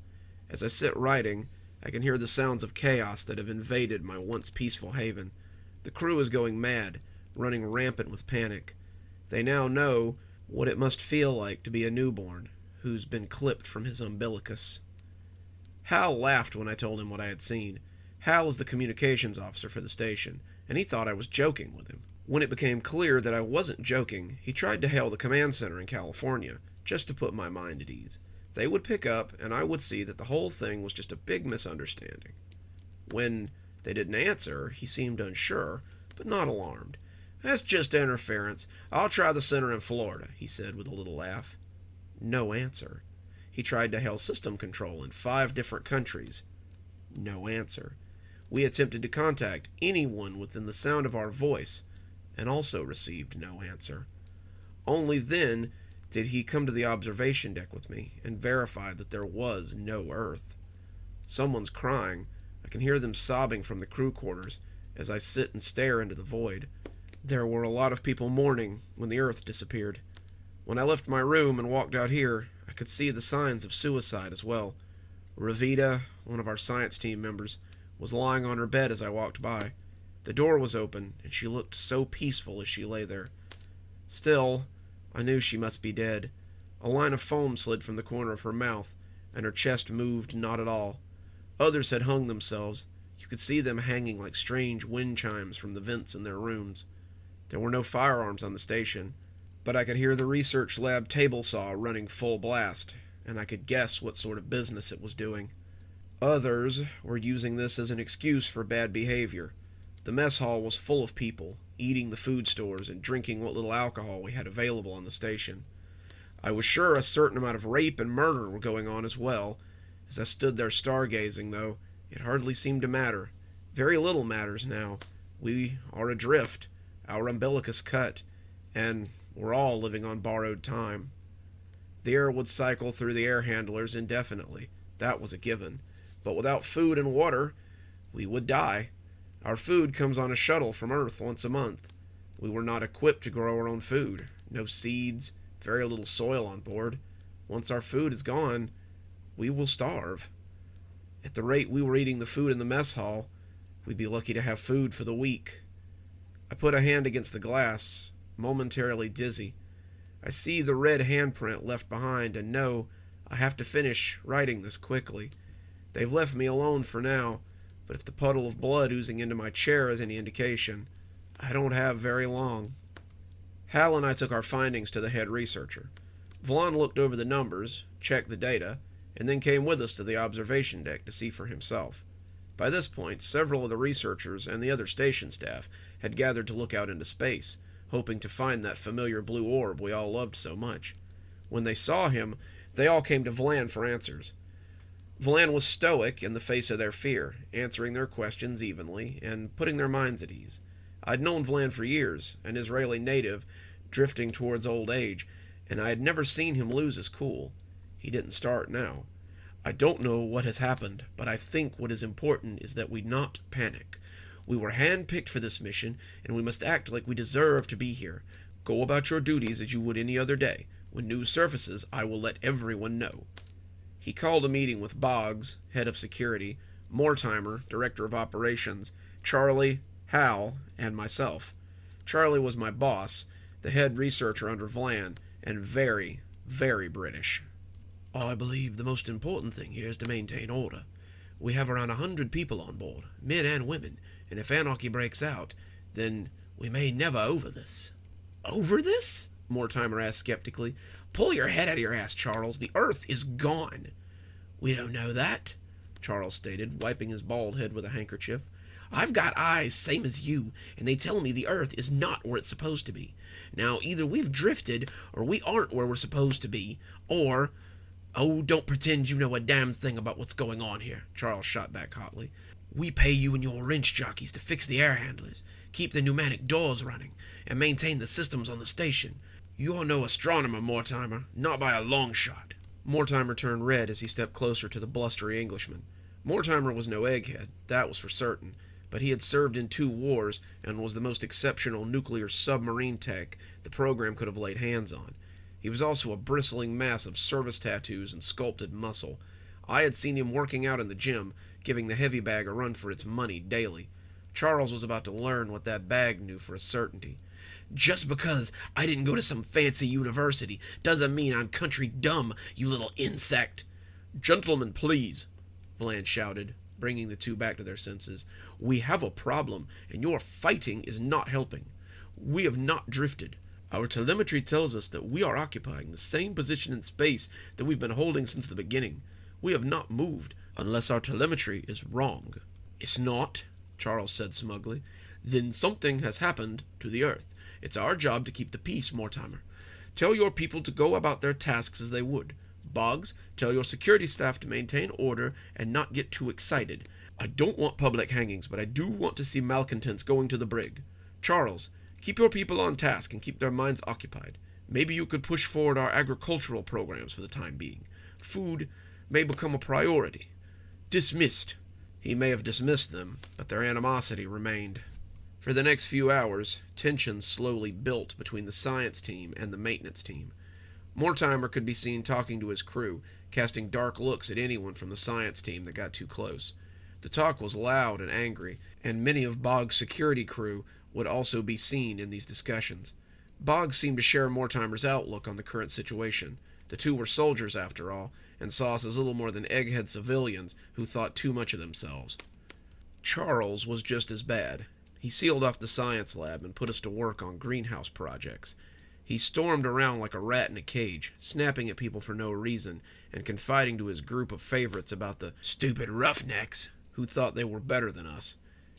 As I sit writing, I can hear the sounds of chaos that have invaded my once peaceful haven. The crew is going mad, running rampant with panic. They now know what it must feel like to be a newborn who's been clipped from his umbilicus. Hal laughed when I told him what I had seen. Hal is the communications officer for the station, and he thought I was joking with him. When it became clear that I wasn't joking, he tried to hail the command center in California, just to put my mind at ease. They would pick up, and I would see that the whole thing was just a big misunderstanding. When they didn't answer, he seemed unsure, but not alarmed. "That's just interference. I'll try the center in Florida," he said with a little laugh. No answer. He tried to hail system control in 5 different countries. No answer. We attempted to contact anyone within the sound of our voice, and also received no answer. Only then did he come to the observation deck with me and verify that there was no Earth. Someone's crying. I can hear them sobbing from the crew quarters as I sit and stare into the void. There were a lot of people mourning when the Earth disappeared. When I left my room and walked out here, I could see the signs of suicide as well. Ravita, one of our science team members, was lying on her bed as I walked by. The door was open, and she looked so peaceful as she lay there. Still, I knew she must be dead. A line of foam slid from the corner of her mouth, and her chest moved not at all. Others had hung themselves. You could see them hanging like strange wind chimes from the vents in their rooms. There were no firearms on the station, but I could hear the research lab table saw running full blast, and I could guess what sort of business it was doing. Others were using this as an excuse for bad behavior. The mess hall was full of people, eating the food stores and drinking what little alcohol we had available on the station. I was sure a certain amount of rape and murder were going on as well. As I stood there stargazing, though, it hardly seemed to matter. Very little matters now. We are adrift, our umbilicus cut, and we're all living on borrowed time. The air would cycle through the air handlers indefinitely. That was a given. But without food and water, we would die. Our food comes on a shuttle from Earth once a month. We were not equipped to grow our own food. No seeds, very little soil on board. Once our food is gone, we will starve. At the rate we were eating the food in the mess hall, we'd be lucky to have food for the week. I put a hand against the glass, momentarily dizzy. I see the red handprint left behind and know I have to finish writing this quickly. They've left me alone for now, but if the puddle of blood oozing into my chair is any indication, I don't have very long. Hal and I took our findings to the head researcher. Vaughn looked over the numbers, checked the data, and then came with us to the observation deck to see for himself. By this point, several of the researchers and the other station staff had gathered to look out into space, hoping to find that familiar blue orb we all loved so much. When they saw him, they all came to Vlan for answers. Vlan was stoic in the face of their fear, answering their questions evenly and putting their minds at ease. I'd known Vlan for years, an Israeli native drifting towards old age, and I had never seen him lose his cool. He didn't start now. I don't know what has happened, but I think what is important is that we not panic. We were hand-picked for this mission, and we must act like we deserve to be here. Go about your duties as you would any other day. When news surfaces, I will let everyone know. He called a meeting with Boggs, head of security, Mortimer, director of operations, Charlie, Hal, and myself. Charlie was my boss, the head researcher under Vlan, and very, very British. I believe the most important thing here is to maintain order. We have around 100 people on board, men and women, and if anarchy breaks out, then we may never over this. Over this? Mortimer asked skeptically. Pull your head out of your ass, Charles. The Earth is gone. We don't know that, Charles stated, wiping his bald head with a handkerchief. I've got eyes, same as you, and they tell me the Earth is not where it's supposed to be. Now, either we've drifted, or we aren't where we're supposed to be, or... Oh, don't pretend you know a damn thing about what's going on here, Charles shot back hotly. We pay you and your wrench jockeys to fix the air handlers, keep the pneumatic doors running, and maintain the systems on the station. You're no astronomer, Mortimer, not by a long shot. Mortimer turned red as he stepped closer to the blustery Englishman. Mortimer was no egghead, that was for certain, but he had served in 2 wars and was the most exceptional nuclear submarine tech the program could have laid hands on. He was also a bristling mass of service tattoos and sculpted muscle. I had seen him working out in the gym, giving the heavy bag a run for its money daily. Charles was about to learn what that bag knew for a certainty. "Just because I didn't go to some fancy university doesn't mean I'm country dumb, you little insect." "Gentlemen, please," Vlan shouted, bringing the 2 back to their senses. "We have a problem, and your fighting is not helping. We have not drifted. Our telemetry tells us that we are occupying the same position in space that we've been holding since the beginning. We have not moved, unless our telemetry is wrong." "It's not," Charles said smugly. "Then something has happened to the Earth. It's our job to keep the peace, Mortimer. Tell your people to go about their tasks as they would. Boggs, tell your security staff to maintain order and not get too excited. I don't want public hangings, but I do want to see malcontents going to the brig. Charles, keep your people on task and keep their minds occupied. Maybe you could push forward our agricultural programs for the time being. Food may become a priority." "Dismissed." He may have dismissed them, but their animosity remained. For the next few hours, tensions slowly built between the science team and the maintenance team. Mortimer could be seen talking to his crew, casting dark looks at anyone from the science team that got too close. The talk was loud and angry, and many of Boggs' security crew would also be seen in these discussions. Boggs seemed to share Mortimer's outlook on the current situation. The 2 were soldiers, after all, and saw us as little more than egghead civilians who thought too much of themselves. Charles was just as bad. He sealed off the science lab and put us to work on greenhouse projects. He stormed around like a rat in a cage, snapping at people for no reason, and confiding to his group of favorites about the stupid roughnecks who thought they were better than us.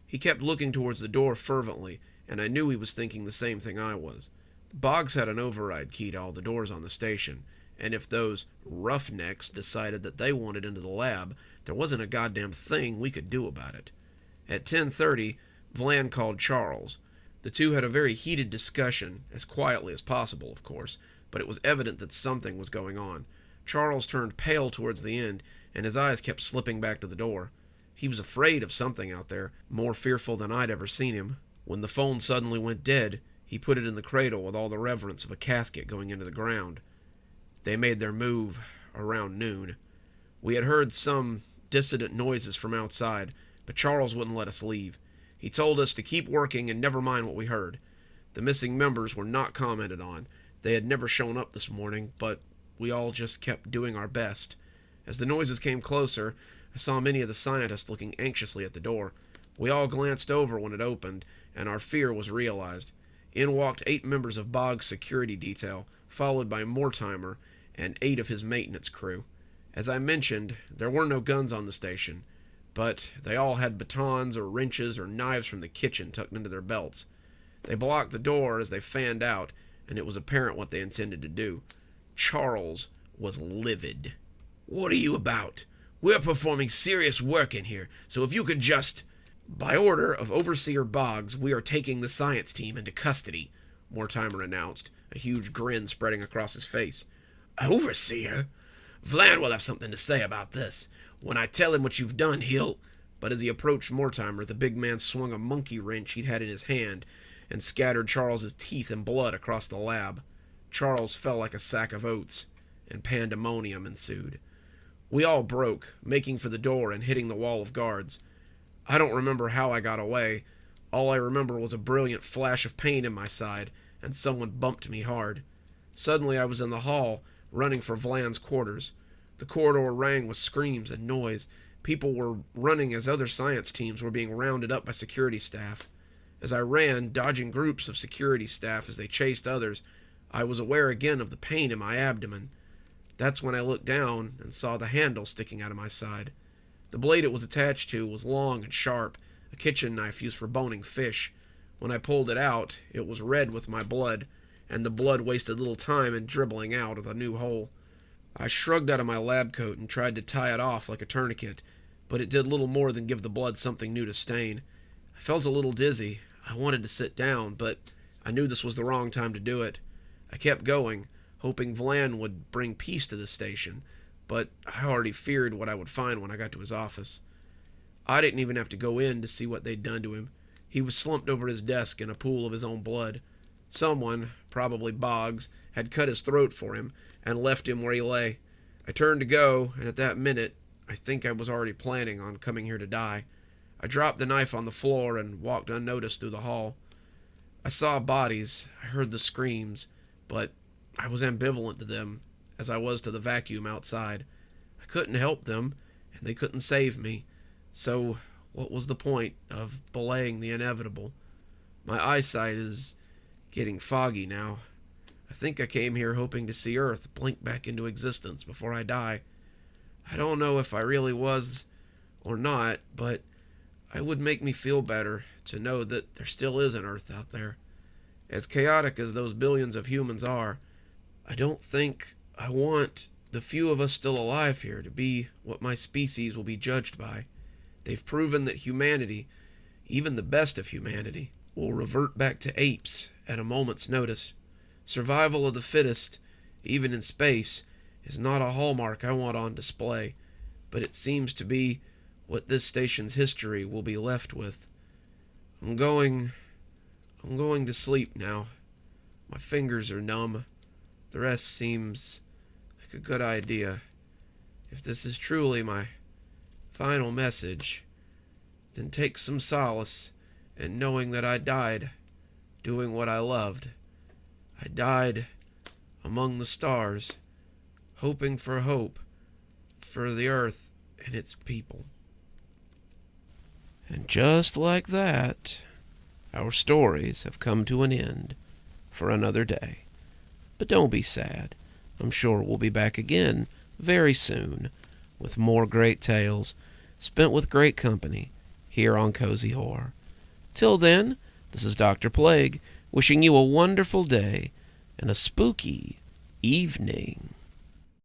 He kept looking towards the door fervently, and I knew he was thinking the same thing I was. Boggs had an override key to all the doors on the station, and if those roughnecks decided that they wanted into the lab, there wasn't a goddamn thing we could do about it. At 10:30, Vlan called Charles. The 2 had a very heated discussion, as quietly as possible, of course, but it was evident that something was going on. Charles turned pale towards the end, and his eyes kept slipping back to the door. He was afraid of something out there, more fearful than I'd ever seen him. When the phone suddenly went dead, he put it in the cradle with all the reverence of a casket going into the ground. They made their move around noon. We had heard some dissident noises from outside, but Charles wouldn't let us leave. He told us to keep working and never mind what we heard. The missing members were not commented on. They had never shown up this morning, but we all just kept doing our best. As the noises came closer, I saw many of the scientists looking anxiously at the door. We all glanced over when it opened, and our fear was realized. In walked 8 members of Boggs' security detail, followed by Mortimer and 8 of his maintenance crew. As I mentioned, there were no guns on the station, but they all had batons or wrenches or knives from the kitchen tucked into their belts. They blocked the door as they fanned out, and it was apparent what they intended to do. Charles was livid. "What are you about? We're performing serious work in here, so if you could just—" "By order of Overseer Boggs, we are taking the science team into custody," Mortimer announced, a huge grin spreading across his face. "Overseer? Vlan will have something to say about this. When I tell him what you've done, he'll—" But as he approached Mortimer, the big man swung a monkey wrench he'd had in his hand and scattered Charles's teeth and blood across the lab. Charles fell like a sack of oats, and pandemonium ensued. We all broke, making for the door and hitting the wall of guards. I don't remember how I got away. All I remember was a brilliant flash of pain in my side, and someone bumped me hard. Suddenly I was in the hall, running for Vlan's quarters. The corridor rang with screams and noise. People were running as other science teams were being rounded up by security staff. As I ran, dodging groups of security staff as they chased others, I was aware again of the pain in my abdomen. That's when I looked down and saw the handle sticking out of my side. The blade it was attached to was long and sharp, a kitchen knife used for boning fish. When I pulled it out, it was red with my blood, and the blood wasted little time in dribbling out of a new hole. I shrugged out of my lab coat and tried to tie it off like a tourniquet, but it did little more than give the blood something new to stain. I felt a little dizzy. I wanted to sit down, but I knew this was the wrong time to do it. I kept going, hoping Vlan would bring peace to the station, but I already feared what I would find when I got to his office. I didn't even have to go in to see what they'd done to him. He was slumped over his desk in a pool of his own blood. Someone, probably Boggs, had cut his throat for him and left him where he lay. I turned to go, and at that minute, I think I was already planning on coming here to die. I dropped the knife on the floor and walked unnoticed through the hall. I saw bodies, I heard the screams, but I was ambivalent to them, as I was to the vacuum outside. I couldn't help them, and they couldn't save me, so what was the point of belaying the inevitable? My eyesight is getting foggy now. I think I came here hoping to see Earth blink back into existence before I die. I don't know if I really was or not, but it would make me feel better to know that there still is an Earth out there. As chaotic as those billions of humans are, I don't think I want the few of us still alive here to be what my species will be judged by. They've proven that humanity, even the best of humanity, will revert back to apes at a moment's notice. Survival of the fittest, even in space, is not a hallmark I want on display, but it seems to be what this station's history will be left with. I'm going to sleep now. My fingers are numb. The rest seems like a good idea. If this is truly my final message, then take some solace in knowing that I died doing what I loved. I died among the stars, hoping for hope for the Earth and its people. And just like that, our stories have come to an end for another day. But don't be sad. I'm sure we'll be back again very soon with more great tales spent with great company here on Cozy Horror. Till then, this is Dr. Plague wishing you a wonderful day and a spooky evening.